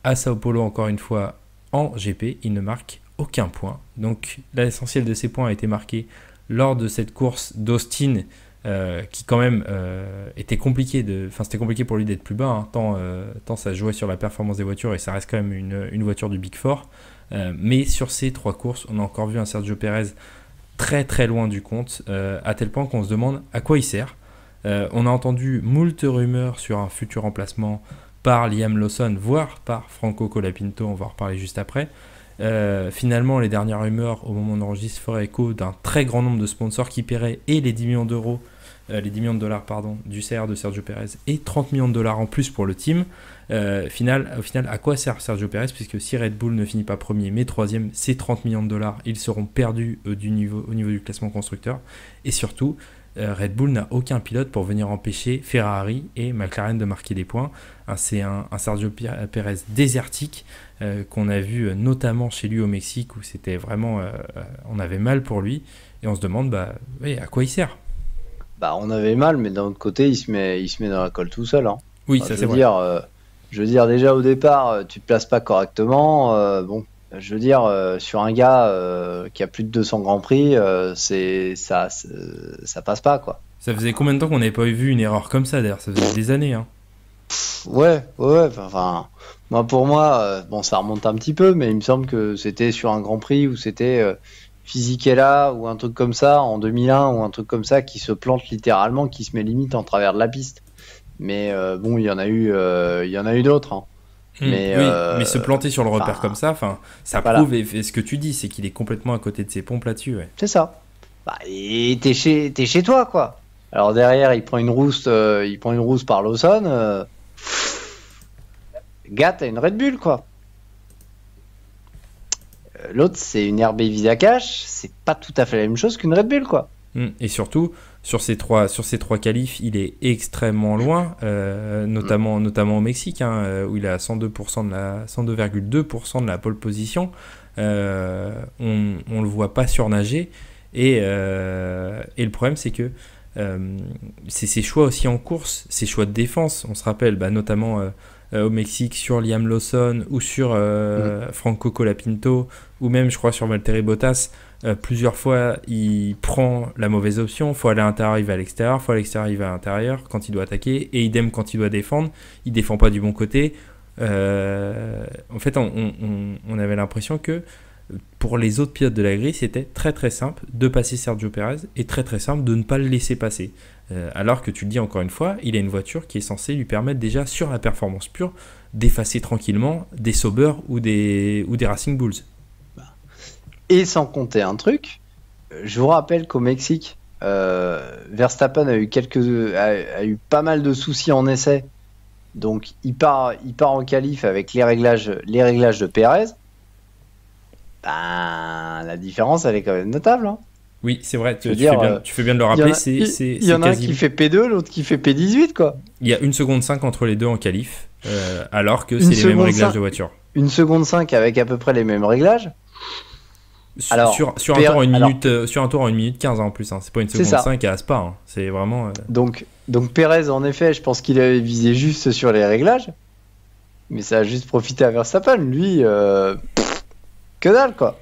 à Sao Paulo, encore une fois, en GP, il ne marque aucun point. Donc l'essentiel de ces points a été marqué lors de cette course d'Austin, qui quand même était compliqué. C'était compliqué pour lui d'être plus bas, hein, tant ça jouait sur la performance des voitures, et ça reste quand même une voiture du Big Four. Mais sur ces 3 courses, on a encore vu un Sergio Pérez très très loin du compte, à tel point qu'on se demande à quoi il sert. On a entendu moult rumeurs sur un futur remplacement par Liam Lawson, voire par Franco Colapinto, on va en reparler juste après. Finalement, les dernières rumeurs au moment où on enregistre feraient écho d'un très grand nombre de sponsors qui paieraient et les 10 millions d'euros, les 10 millions de dollars du CR de Sergio Pérez, et 30 millions de dollars en plus pour le team. Au final, à quoi sert Sergio Pérez, puisque si Red Bull ne finit pas premier mais troisième, ces 30 millions de dollars, ils seront perdus au niveau du classement constructeur. Et surtout, Red Bull n'a aucun pilote pour venir empêcher Ferrari et McLaren de marquer des points. C'est un Sergio Pérez désertique qu'on a vu notamment chez lui au Mexique, où c'était vraiment, on avait mal pour lui, et on se demande à quoi il sert. On avait mal, mais d'un autre côté, il se met dans la colle tout seul. Hein. Oui, ça c'est vrai. Je veux dire, déjà au départ, tu te places pas correctement. Je veux dire, sur un gars qui a plus de 200 Grands Prix, ça passe pas, quoi. Ça faisait combien de temps qu'on n'avait pas vu une erreur comme ça, d'ailleurs? Ça faisait des années, hein. Ouais. Enfin, pour moi, ça remonte un petit peu, mais il me semble que c'était sur un Grand Prix où c'était Fisichella ou un truc comme ça, en 2001 ou un truc comme ça, qui se plante littéralement, qui se met limite en travers de la piste. Mais il y en a eu d'autres. Hein. Mais se planter sur le repère comme ça, ça prouve, et ce que tu dis, c'est qu'il est complètement à côté de ses pompes là-dessus. Ouais. C'est ça. Et t'es chez toi, quoi. Alors derrière, il prend une rousse par Lawson. Gars, t'as une Red Bull, quoi. L'autre, c'est une RB Visa-Cash. C'est pas tout à fait la même chose qu'une Red Bull, quoi. Et surtout, sur ces trois qualifs, il est extrêmement loin, notamment au Mexique, hein, où il est à 102,2% de la pole position. On le voit pas surnager, et le problème, c'est que c'est ses choix aussi en course, ses choix de défense. On se rappelle notamment au Mexique sur Liam Lawson, ou sur Franco Colapinto, ou même je crois sur Valtteri Bottas. Plusieurs fois il prend la mauvaise option, faut aller à l'intérieur, il va à l'extérieur, faut aller à l'extérieur, il va à l'intérieur quand il doit attaquer, et idem quand il doit défendre, il défend pas du bon côté. En fait, on avait l'impression que pour les autres pilotes de la grille, c'était très très simple de passer Sergio Pérez, et très très simple de ne pas le laisser passer. Alors que tu le dis encore une fois, il a une voiture qui est censée lui permettre déjà, sur la performance pure, d'effacer tranquillement des Sauber ou des Racing Bulls. Et sans compter un truc, je vous rappelle qu'au Mexique, Verstappen a eu pas mal de soucis en essai. Donc il part en qualif avec les réglages de Pérez. La différence, elle est quand même notable. Hein. Oui, c'est vrai, tu fais bien de le rappeler. Il y en a un qui fait P2, l'autre qui fait P18, quoi. Il y a 1 seconde 5 entre les deux en qualif, alors que c'est les mêmes réglages de voiture. 1 seconde 5 avec à peu près les mêmes réglages. Alors, sur un tour en 1 minute 15 en plus, hein. C'est pas 1 seconde 5 à Spa, hein. C'est vraiment. Donc Pérez, en effet, je pense qu'il avait visé juste sur les réglages, mais ça a juste profité à Verstappen. Lui, que dalle, quoi.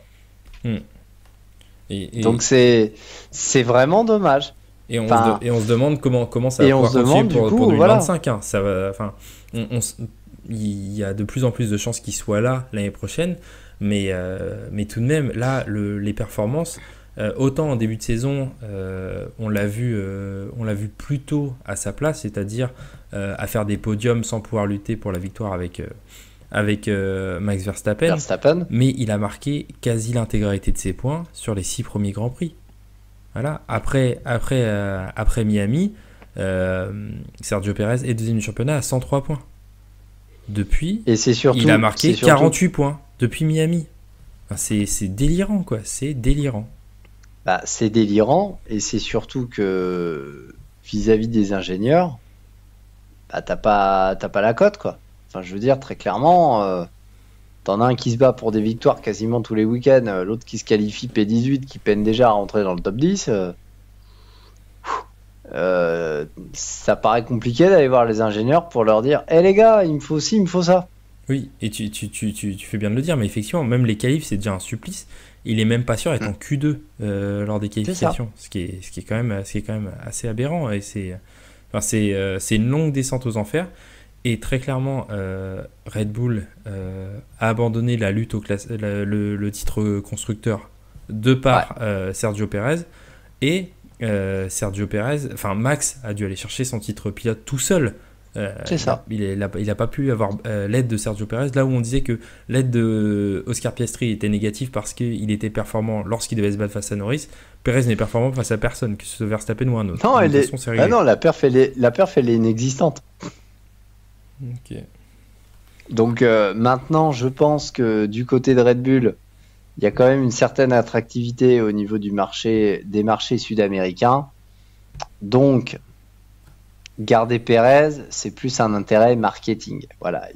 Donc c'est vraiment dommage. Et on se demande comment ça va pouvoir continuer pour 2025. Voilà. Hein. Ça va, il y a de plus en plus de chances qu'il soit là l'année prochaine. Mais tout de même, là, les performances, autant en début de saison, on l'a vu plus tôt à sa place, c'est-à-dire à faire des podiums sans pouvoir lutter pour la victoire avec Max Verstappen. Mais il a marqué quasi l'intégralité de ses points sur les 6 premiers Grands Prix. Voilà. Après Miami, Sergio Pérez est deuxième du championnat à 103 points. depuis, Et c'est surtout, il a marqué c'est surtout- 48 points depuis Miami. Enfin, c'est délirant, quoi. C'est délirant. Bah, c'est délirant, et c'est surtout que vis-à-vis des ingénieurs, bah, t'as pas la cote, quoi. Enfin, je veux dire, très clairement, t'en as un qui se bat pour des victoires quasiment tous les week-ends, l'autre qui se qualifie P18, qui peine déjà à rentrer dans le top 10. Ça paraît compliqué d'aller voir les ingénieurs pour leur dire: les gars, il me faut ci, il me faut ça. Oui, et tu fais bien de le dire, mais effectivement, même les qualifs, c'est déjà un supplice. Il est même pas sûr d'être en Q2 lors des qualifications, ce qui est quand même assez aberrant. Et c'est une longue descente aux enfers. Et très clairement, Red Bull a abandonné la lutte le titre constructeur de par Sergio Pérez. Et Max a dû aller chercher son titre pilote tout seul. C'est ça. Il a pas pu avoir l'aide de Sergio Pérez, là où on disait que l'aide de Oscar Piastri était négative parce qu'il était performant lorsqu'il devait se battre face à Norris. Pérez n'est performant face à personne, que ce soit Verstappen ou un autre. Non, De toute façon, c'est réglé. non, la perf, elle est inexistante. Ok. Donc maintenant, je pense que du côté de Red Bull, il y a quand même une certaine attractivité au niveau des marchés sud-américains. Donc, garder Pérez, c'est plus un intérêt marketing. Voilà,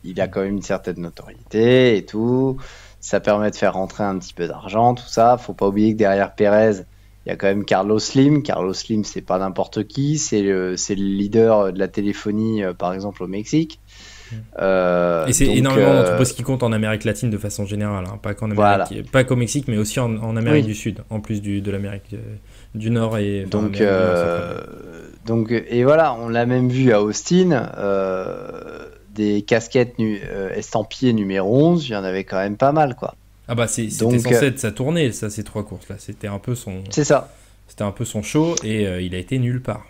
il a quand même une certaine notoriété et tout. Ça permet de faire rentrer un petit peu d'argent, tout ça. Faut pas oublier que derrière Pérez, il y a quand même Carlos Slim. Carlos Slim, c'est pas n'importe qui. C'est le leader de la téléphonie, par exemple, au Mexique. Et c'est donc, énormément d'entreprises qui comptent en Amérique latine de façon générale, hein. Pas qu'au Mexique, mais aussi en Amérique du Sud, en plus de l'Amérique du Nord et donc et voilà, on l'a même vu à Austin, des casquettes estampillées numéro 11, il y en avait quand même pas mal, quoi. Ah bah c'était censé être sa tournée, ça, ces 3 courses là, c'était un peu son show et il a été nulle part.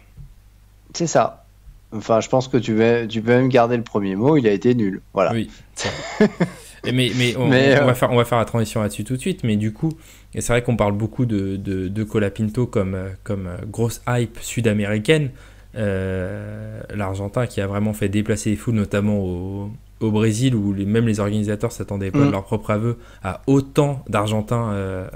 C'est ça. Enfin, je pense que tu peux même garder le premier mot, il a été nul. Voilà. Oui. mais on va faire la transition là-dessus tout de suite. Mais du coup, et c'est vrai qu'on parle beaucoup de Colapinto comme grosse hype sud-américaine. L'Argentin qui a vraiment fait déplacer les foules, notamment au Brésil, où même les organisateurs s'attendaient pas de leur propre aveu à autant d'Argentins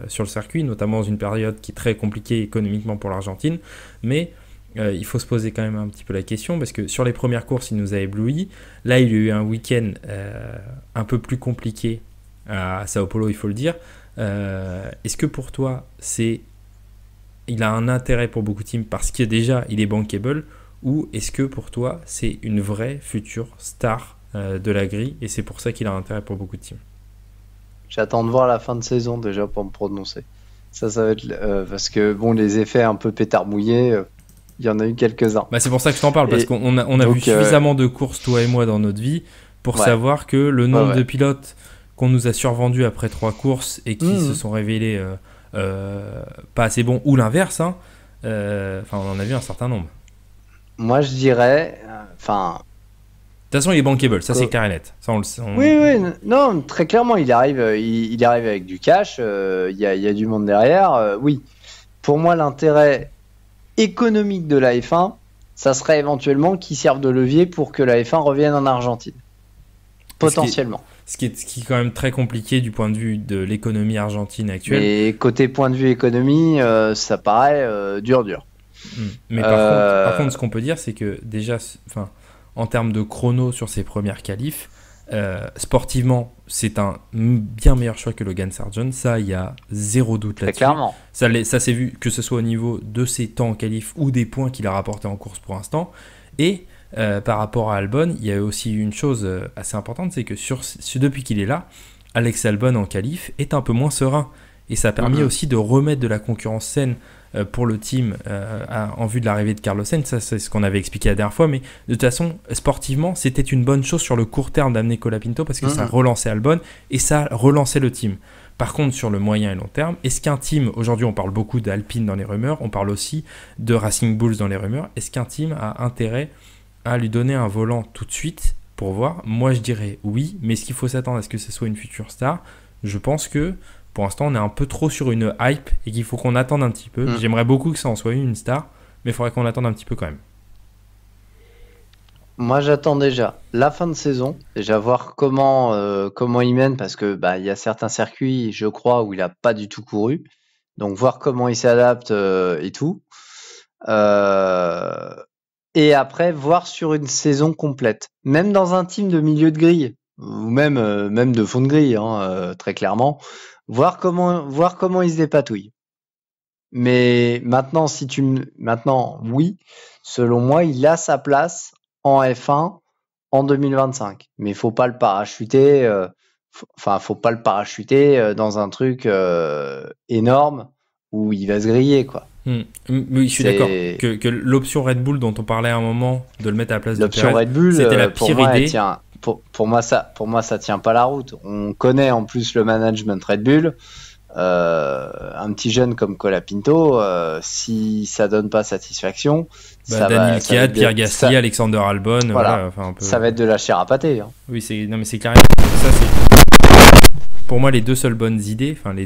sur le circuit, notamment dans une période qui est très compliquée économiquement pour l'Argentine. Mais il faut se poser quand même un petit peu la question, parce que sur les premières courses, il nous a ébloui. Là, il y a eu un week-end un peu plus compliqué à Sao Paulo, il faut le dire. Est-ce que pour toi, il a un intérêt pour beaucoup de teams parce que déjà, il est bankable, ou est-ce que pour toi, c'est une vraie future star de la grille, et c'est pour ça qu'il a un intérêt pour beaucoup de teams? J'attends de voir la fin de saison déjà pour me prononcer. Ça va être parce que bon, les effets un peu pétard mouillé, il y en a eu quelques-uns. Bah c'est pour ça que je t'en parle, parce qu'on a vu suffisamment de courses, toi et moi, dans notre vie, pour savoir que le nombre de pilotes qu'on nous a survendus après 3 courses et qui se sont révélés pas assez bons, ou l'inverse, hein, on en a vu un certain nombre. Moi, je dirais... De toute façon, il est bankable, ça c'est clair et net. Ça, Oui, non, très clairement, il arrive avec du cash, il y a du monde derrière. Oui, pour moi, l'intérêt économique de la F1, ça serait éventuellement qu'il serve de levier pour que la F1 revienne en Argentine. Potentiellement. Ce qui est quand même très compliqué du point de vue de l'économie argentine actuelle. Et côté point de vue économie, ça paraît dur. Mais par contre, ce qu'on peut dire, c'est que déjà, en termes de chrono sur ses premières qualifs, sportivement, c'est un bien meilleur choix que Logan Sargent. Ça, il y a zéro doute là-dessus. Clairement. Ça s'est vu, que ce soit au niveau de ses temps en qualif ou des points qu'il a rapportés en course pour l'instant. Et par rapport à Albon, il y a aussi une chose assez importante, c'est que depuis qu'il est là, Alex Albon en qualif est un peu moins serein. Et ça a permis aussi de remettre de la concurrence saine pour le team en vue de l'arrivée de Carlos Sainz. Ça, c'est ce qu'on avait expliqué la dernière fois, mais de toute façon, sportivement, c'était une bonne chose sur le court terme d'amener Colapinto, parce que ça relançait Albon et ça relançait le team. Par contre, sur le moyen et long terme, est-ce qu'un team, aujourd'hui on parle beaucoup d'Alpine dans les rumeurs, on parle aussi de Racing Bulls dans les rumeurs, est-ce qu'un team a intérêt à lui donner un volant tout de suite pour voir? Moi je dirais oui, mais est-ce qu'il faut s'attendre à ce que ce soit une future star? Je pense que pour l'instant on est un peu trop sur une hype et qu'il faut qu'on attende un petit peu. J'aimerais beaucoup que ça en soit une star, mais il faudrait qu'on attende un petit peu quand même. Moi, j'attends déjà la fin de saison, déjà voir comment il mène, parce que bah il y a certains circuits, je crois, où il a pas du tout couru. Donc voir comment il s'adapte et tout. Euh, et après voir sur une saison complète, même dans un team de milieu de grille ou même de fond de grille, hein, très clairement, voir comment il se dépatouille. Mais maintenant, maintenant, oui, selon moi, il a sa place en F1 en 2025. Mais il faut pas le parachuter. Faut pas le parachuter dans un truc énorme où il va se griller, quoi. Oui, je suis d'accord C'est que l'option Red Bull dont on parlait à un moment, de le mettre à la place de l'option Perez, Red Bull. c'était la Pour pire moi, elle idée. tient. Pour moi, ça tient pas la route. On connaît en plus le management Red Bull. Un petit jeune comme Colapinto, si ça donne pas satisfaction, Daniel ça va Kiat, être Pierre Gasly, Alexander Albon, voilà, voilà, enfin un peu. ça va être de la chair à pâté, hein. Oui, non mais c'est clair. Ça c'est pour moi les deux seules bonnes idées. Enfin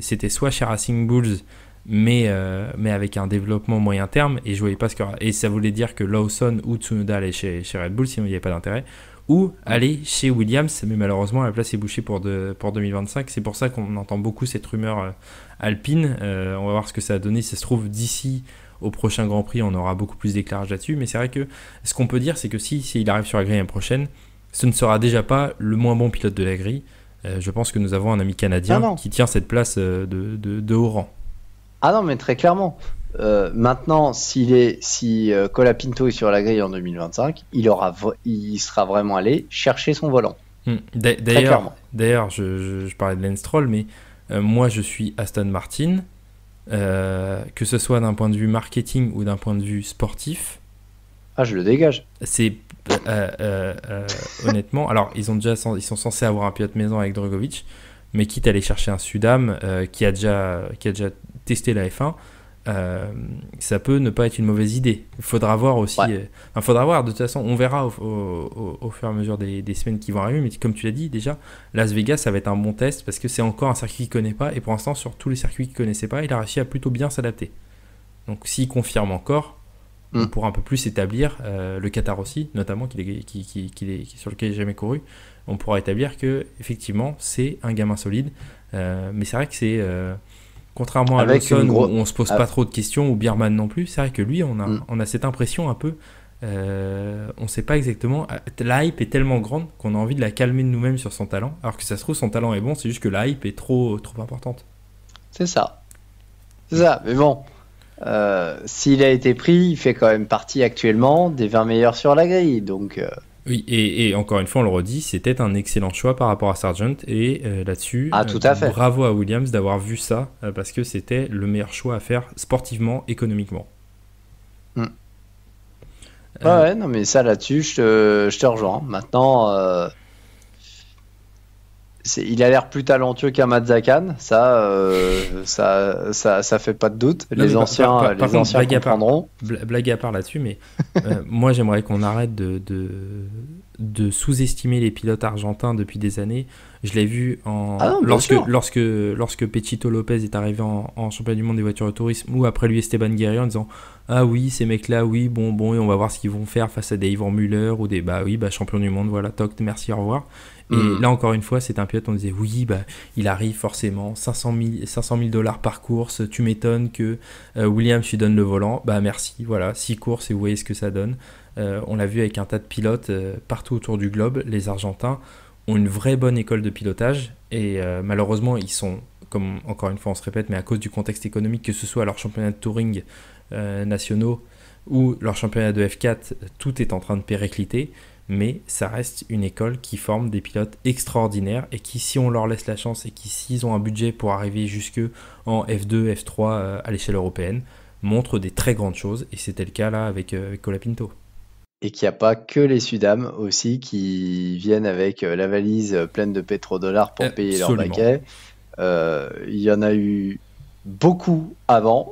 c'était soit chez Racing Bulls, mais avec un développement moyen terme, et je voyais pas et ça voulait dire que Lawson ou Tsunoda allaient chez Red Bull, sinon il n'y avait pas d'intérêt. Ou aller chez Williams, mais malheureusement la place est bouchée pour 2025. C'est pour ça qu'on entend beaucoup cette rumeur alpine. On va voir ce que ça a donné. Si ça se trouve, d'ici au prochain Grand Prix, on aura beaucoup plus d'éclairage là-dessus. Mais c'est vrai que ce qu'on peut dire, c'est que si il arrive sur la grille l'année prochaine, ce ne sera déjà pas le moins bon pilote de la grille. Je pense que nous avons un ami canadien qui tient cette place de haut rang. Ah non, mais très clairement. Maintenant, si Colapinto est sur la grille en 2025, il sera vraiment allé chercher son volant. D'ailleurs, je parlais de Lance Stroll, mais moi je suis Aston Martin, que ce soit d'un point de vue marketing ou d'un point de vue sportif. Ah, je le dégage. C'est honnêtement, alors ils sont censés avoir un pilote maison avec Drugovich, mais quitte à aller chercher un Sudam qui a déjà testé la F1. Ça peut ne pas être une mauvaise idée. Il faudra voir aussi. Faudra voir. De toute façon, on verra au fur et à mesure des semaines qui vont arriver. Mais comme tu l'as dit déjà, Las Vegas, ça va être un bon test parce que c'est encore un circuit qu'il connaît pas. Et pour l'instant, sur tous les circuits qu'il connaissait pas, il a réussi à plutôt bien s'adapter. Donc, s'il confirme encore, on pourra un peu plus établir le Qatar aussi, notamment sur lequel il n'a jamais couru. On pourra établir que effectivement, c'est un gamin solide. Mais c'est vrai que c'est contrairement à Lawson où on se pose pas trop de questions, ou Bierman non plus, c'est vrai que lui on a cette impression un peu on sait pas exactement, la hype est tellement grande qu'on a envie de la calmer de nous-mêmes sur son talent, alors que ça se trouve son talent est bon, c'est juste que la hype est trop importante. C'est ça, mais bon, s'il a été pris, il fait quand même partie actuellement des 20 meilleurs sur la grille, donc oui, et encore une fois, on le redit, c'était un excellent choix par rapport à Sargent. Et là-dessus, tout à fait. Bravo à Williams d'avoir vu ça, parce que c'était le meilleur choix à faire sportivement, économiquement. Ouais, non, mais ça là-dessus, je te rejoins. Maintenant, il a l'air plus talentueux qu'un Mazzakan, ça fait pas de doute. Non, les anciens comprendront. Blague à part là-dessus, mais moi j'aimerais qu'on arrête de sous-estimer les pilotes argentins depuis des années. Je l'ai vu lorsque Pechito Lopez est arrivé en championnat du monde des voitures de tourisme, ou après lui Esteban Guerrero, en disant ah oui, ces mecs-là, oui, bon, on va voir ce qu'ils vont faire face à des Yvan Muller ou des champions du monde, voilà, toc, merci, au revoir. Et là, encore une fois, c'est un pilote, on disait oui, il arrive forcément, 500 000 $ par course, tu m'étonnes que Williams lui donne le volant, merci, voilà, 6 courses et vous voyez ce que ça donne. On l'a vu avec un tas de pilotes partout autour du globe, les Argentins ont une vraie bonne école de pilotage, et malheureusement, ils sont, comme encore une fois on se répète, mais à cause du contexte économique, que ce soit leur championnat de touring nationaux ou leur championnat de F4, tout est en train de péricliter. Mais ça reste une école qui forme des pilotes extraordinaires, et qui, si on leur laisse la chance, et qui, s'ils ont un budget pour arriver jusque en F2, F3 à l'échelle européenne, montrent des très grandes choses, et c'était le cas là avec Colapinto. Et qu'il n'y a pas que les Sudam aussi qui viennent avec la valise pleine de pétrodollars pour payer leur baquet. Il y en a eu beaucoup avant,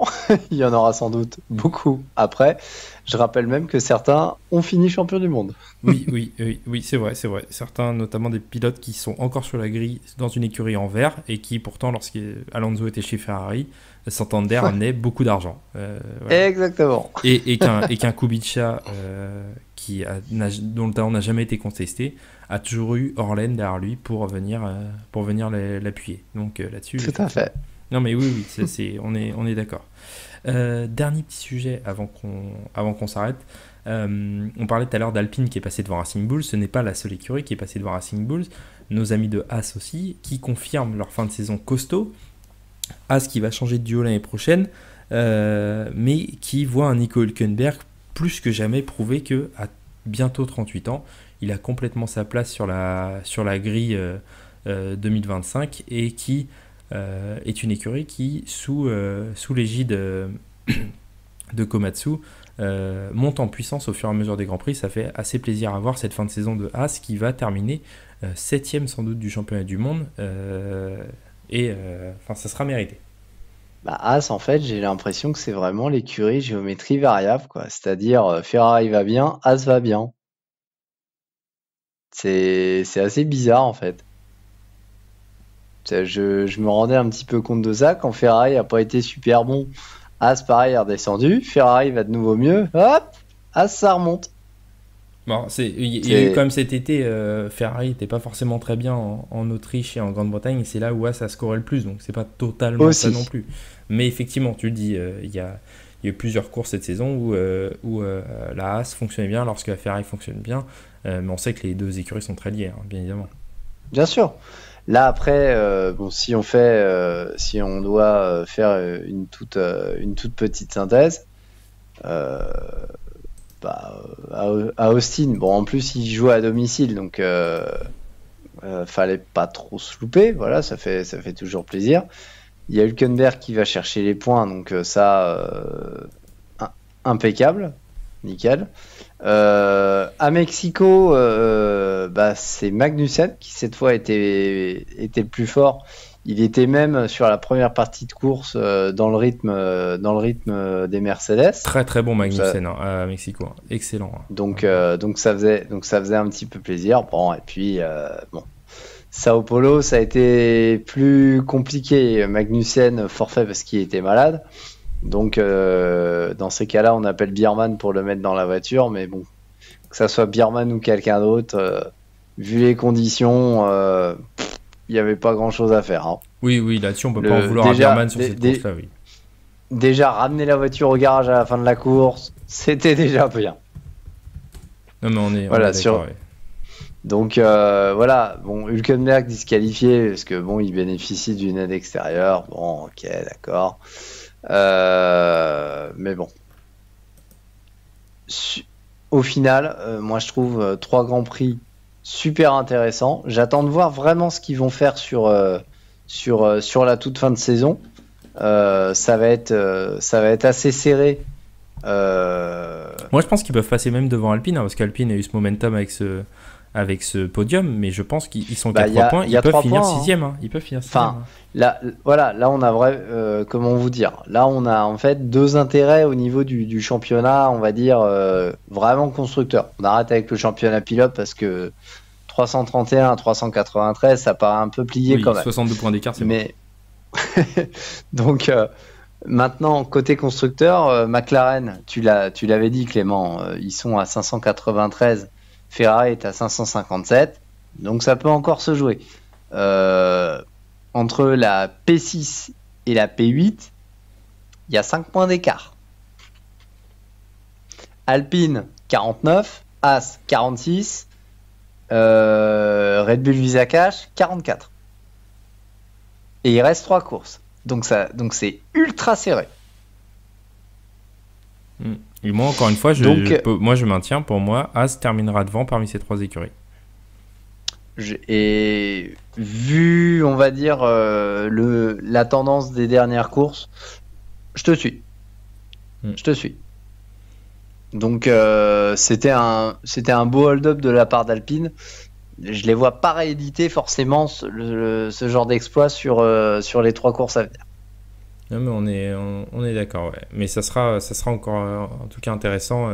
il y en aura sans doute beaucoup après. Je rappelle même que certains ont fini champion du monde. Oui, c'est vrai. Certains, notamment des pilotes qui sont encore sur la grille dans une écurie en vert, et qui pourtant, lorsqu'Alonso était chez Ferrari, Santander amenait beaucoup d'argent. Voilà. Exactement. Et qu'un Kubica dont le talent n'a jamais été contesté, a toujours eu Orlen derrière lui pour venir l'appuyer. Donc là-dessus... Tout à fait. Non mais oui, on est d'accord. Dernier petit sujet avant qu'on s'arrête. On parlait tout à l'heure d'Alpine qui est passé devant Racing Bulls. Ce n'est pas la seule écurie qui est passée devant Racing Bulls. Nos amis de Haas aussi, qui confirment leur fin de saison costaud. Haas qui va changer de duo l'année prochaine, mais qui voit un Nico Hülkenberg plus que jamais prouver qu'à bientôt 38 ans, il a complètement sa place sur la grille 2025 et qui est une écurie qui, sous l'égide de Komatsu, monte en puissance au fur et à mesure des Grands Prix. Ça fait assez plaisir à voir cette fin de saison de Haas qui va terminer 7ème sans doute du championnat du monde. Ça sera mérité. Haas, en fait, j'ai l'impression que c'est vraiment l'écurie géométrie variable, quoi. C'est-à-dire, Ferrari va bien, Haas va bien. C'est assez bizarre, en fait. Je me rendais un petit peu compte de ça quand Ferrari n'a pas été super bon. Haas, pareil, est redescendu. Ferrari va de nouveau mieux. Hop, Haas, ça remonte. Bon, il y a eu quand même cet été, Ferrari n'était pas forcément très bien en Autriche et en Grande-Bretagne, et c'est là où Haas a scoré le plus, donc c'est pas totalement aussi ça non plus. Mais effectivement, tu le dis, il y a eu plusieurs courses cette saison où la Haas fonctionnait bien lorsque la Ferrari fonctionne bien, mais on sait que les deux écuries sont très liées, hein, bien évidemment. Bien sûr. Là après, si on doit faire une toute petite synthèse, à Austin, bon en plus il joue à domicile, donc fallait pas trop se louper, voilà, ça fait toujours plaisir. Il y a Hülkenberg qui va chercher les points, donc impeccable, nickel. À Mexico, c'est Magnussen qui cette fois était le plus fort. Il était même sur la première partie de course dans le rythme des Mercedes. Très très bon Magnussen à Mexico, hein. Excellent. Hein. Donc ça faisait un petit peu plaisir. Bon, et puis Sao Paulo, ça a été plus compliqué. Magnussen forfait parce qu'il était malade. Donc dans ces cas-là, on appelle Biermann pour le mettre dans la voiture, mais bon, que ça soit Biermann ou quelqu'un d'autre, vu les conditions, il n'y avait pas grand-chose à faire. Hein. Oui, là-dessus on peut pas en vouloir à Biermann sur cette course-là, oui. Déjà, ramener la voiture au garage à la fin de la course, c'était déjà bien. Non mais on est d'accord, ouais. Donc bon, Hülkenberg disqualifié parce que bon, il bénéficie d'une aide extérieure. Bon, ok, d'accord. Mais bon. Au final, moi je trouve 3 grands prix super intéressants. J'attends de voir vraiment ce qu'ils vont faire sur la toute fin de saison. Ça va être assez serré. Moi je pense qu'ils peuvent passer même devant Alpine, hein, parce qu'Alpine a eu ce momentum avec ce podium, mais je pense qu'ils sont qu'à 3 points. Ils peuvent finir 6ème. Hein. Ils peuvent finir 6ème. Enfin, là, on a comment vous dire ? Là, on a en fait 2 intérêts au niveau du championnat, on va dire vraiment constructeur. On arrête avec le championnat pilote parce que 331 à 393, ça paraît un peu plié quand même. 62 points d'écart, c'est mais bon. Donc maintenant, côté constructeur, McLaren, tu l'avais dit Clément, ils sont à 593. Ferrari est à 557, donc ça peut encore se jouer. Entre la P6 et la P8, il y a 5 points d'écart. Alpine, 49, Haas, 46, Red Bull Visa Cash, 44. Et il reste 3 courses. Donc c'est ultra serré. Et moi, encore une fois, je maintiens, pour moi, Haas terminera devant parmi ces 3 écuries. Et vu, on va dire, la tendance des dernières courses, je te suis. Je te suis. Donc, c'était un beau hold-up de la part d'Alpine. Je les vois pas rééditer forcément ce genre d'exploit sur les 3 courses à venir. Non, mais on est d'accord, ouais. Mais ça sera encore en tout cas intéressant.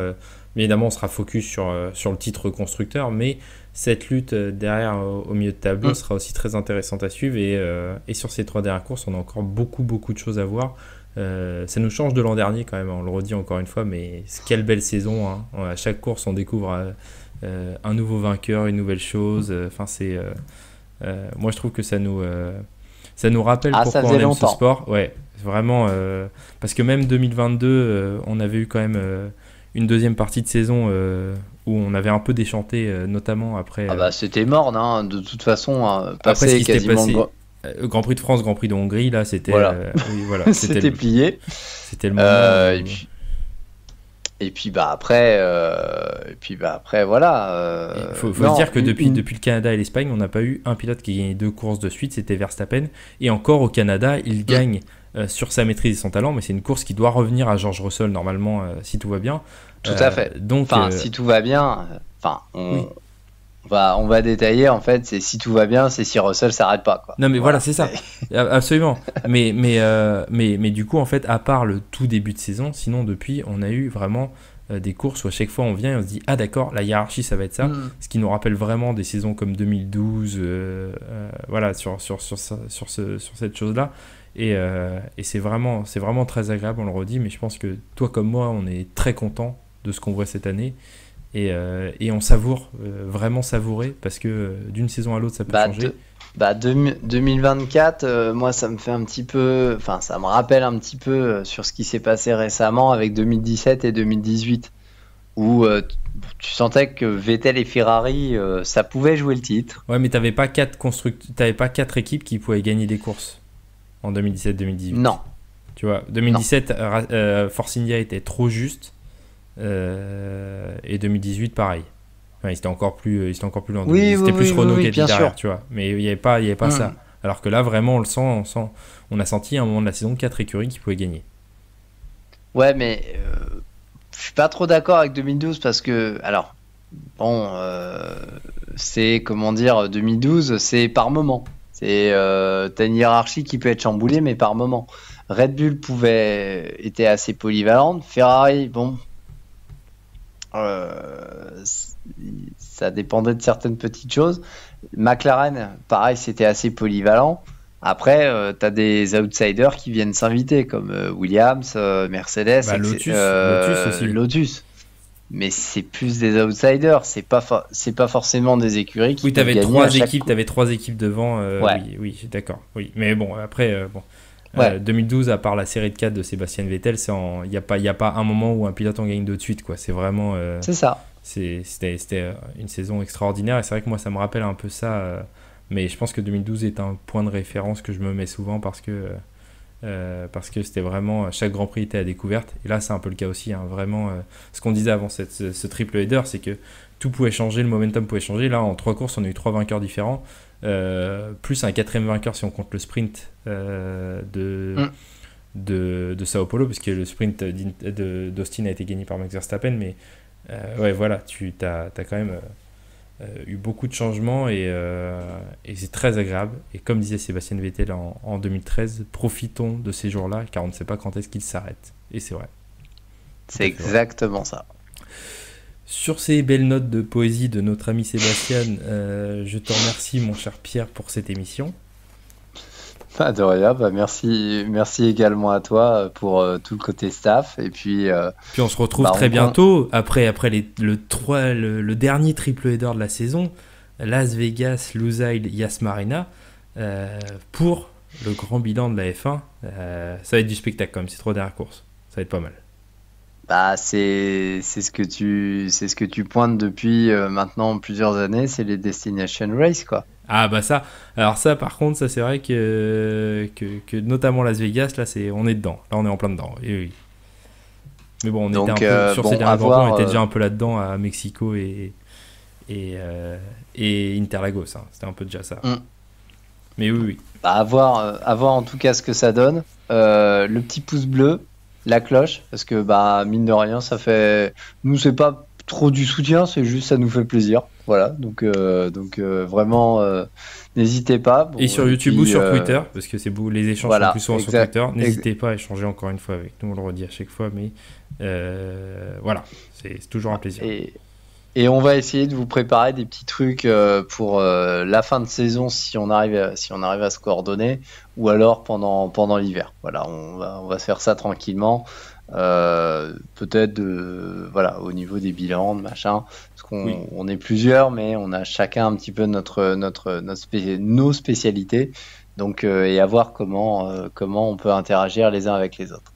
Évidemment, on sera focus sur le titre constructeur, mais cette lutte derrière au milieu de tableau sera aussi très intéressante à suivre. Et sur ces 3 dernières courses, on a encore beaucoup de choses à voir. Ça nous change de l'an dernier quand même, on le redit encore une fois, mais quelle belle saison, hein. À chaque course, on découvre un nouveau vainqueur, une nouvelle chose. Moi, je trouve que ça nous rappelle pourquoi on aime ce sport. Ouais, vraiment, parce que même 2022, on avait eu quand même une deuxième partie de saison où on avait un peu déchanté, notamment après. C'était mort, hein, de toute façon, après ce qui s'était passé. Grand... Grand Prix de France, Grand Prix de Hongrie, là, c'était. Voilà. Oui, voilà, c'était plié. C'était le moment. Et puis après, voilà. Il faut se dire que depuis le Canada et l'Espagne, on n'a pas eu un pilote qui a gagné 2 courses de suite, c'était Verstappen. Et encore au Canada, il gagne sur sa maîtrise et son talent, mais c'est une course qui doit revenir à George Russell normalement, si tout va bien. Tout à fait. Donc, si tout va bien, on va détailler en fait. C'est si tout va bien, c'est si Russell s'arrête pas, quoi. Non mais voilà, c'est ça, absolument. Mais du coup en fait, à part le tout début de saison, sinon depuis, on a eu vraiment des courses où à chaque fois on vient et on se dit ah d'accord, la hiérarchie ça va être ça, ce qui nous rappelle vraiment des saisons comme 2012, voilà, sur cette chose là. Et c'est vraiment très agréable, on le redit, mais je pense que toi comme moi, on est très content de ce qu'on voit cette année. Et on savoure, vraiment savourer, parce que d'une saison à l'autre ça peut changer. 2024, moi ça me fait un petit peu, enfin ça me rappelle un petit peu sur ce qui s'est passé récemment avec 2017 et 2018, où tu sentais que Vettel et Ferrari, ça pouvait jouer le titre. Ouais, mais t'avais pas 4 équipes qui pouvaient gagner des courses en 2017-2018. Non. Tu vois, 2017, Force India était trop juste. Et 2018 pareil, enfin, il était encore plus loin. C'était plus Renault qui était derrière, tu vois, mais il y avait pas ça, alors que là vraiment on le sent, on a senti à un moment de la saison 4 écuries qui pouvaient gagner. Ouais, mais je suis pas trop d'accord avec 2012 parce que alors bon, c'est comment dire, 2012 c'est par moment, t'as une hiérarchie qui peut être chamboulée mais par moment. Red Bull était assez polyvalente, Ferrari bon, ça dépendait de certaines petites choses. McLaren, pareil, c'était assez polyvalent. Après, tu as des outsiders qui viennent s'inviter, comme Williams, Mercedes, Lotus. Mais c'est plus des outsiders, c'est pas forcément des écuries qui peuvent gagner à chaque coup. T'avais 3 équipes devant. Ouais. Oui, d'accord. Oui, mais bon, après, Ouais. 2012, à part la série de 4 de Sébastien Vettel, il n'y a pas un moment où un pilote en gagne 2 de suite, quoi. C'est vraiment. C'est ça. C'était une saison extraordinaire, et c'est vrai que moi ça me rappelle un peu ça, mais je pense que 2012 est un point de référence que je me mets souvent parce que c'était vraiment, chaque Grand Prix était à découverte, et là c'est un peu le cas aussi, hein, vraiment. Ce qu'on disait avant ce triple header, c'est que tout pouvait changer, le momentum pouvait changer. Là en 3 courses on a eu 3 vainqueurs différents, plus un 4ème vainqueur si on compte le sprint de Sao Paulo, parce que le sprint d'Austin a été gagné par Max Verstappen, mais ouais, voilà, tu as quand même eu beaucoup de changements, et c'est très agréable. Et comme disait Sébastien Vettel en 2013, profitons de ces jours-là car on ne sait pas quand est-ce qu'ils s'arrêtent. Et c'est vrai. C'est exactement ça. Sur ces belles notes de poésie de notre ami Sébastien, je te remercie, mon cher Pierre, pour cette émission. De rien, merci également à toi pour tout le côté staff, et puis on se retrouve très bientôt après le dernier triple header de la saison, Las Vegas, Lusail, Yas Marina, pour le grand bilan de la F1. Ça va être du spectacle quand même, ces 3 dernières courses, ça va être pas mal. C'est ce que tu pointes depuis maintenant plusieurs années, c'est les Destination Race, quoi. Ah bah ça, alors ça par contre, ça c'est vrai que notamment Las Vegas, là on est dedans, là on est en plein dedans. Et oui. Mais bon, on était un peu sur ces derniers Grands Prix, on était déjà un peu là-dedans à Mexico et Interlagos, hein. C'était un peu déjà ça. Mais oui. À voir en tout cas ce que ça donne. Le petit pouce bleu, la cloche, parce que mine de rien, ça fait, nous c'est pas trop du soutien, c'est juste ça nous fait plaisir. Voilà, donc vraiment, n'hésitez pas. Bon, et sur YouTube ou sur Twitter, parce que les échanges sont plus souvent sur Twitter. N'hésitez pas à échanger encore une fois avec nous, on le redit à chaque fois, mais voilà, c'est toujours un plaisir. Et on va essayer de vous préparer des petits trucs pour la fin de saison si on arrive à se coordonner, ou alors pendant l'hiver. Voilà, on va se faire ça tranquillement. Peut-être voilà, au niveau des bilans, de machin, parce qu'on est plusieurs, mais on a chacun un petit peu nos spécialités. Donc, et à voir comment on peut interagir les uns avec les autres.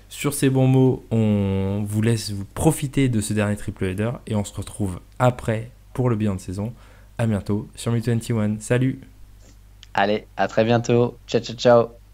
Sur ces bons mots, on vous laisse vous profiter de ce dernier triple header et on se retrouve après pour le bilan de saison. À bientôt sur Me21. Salut! Allez, à très bientôt. Ciao, ciao, ciao.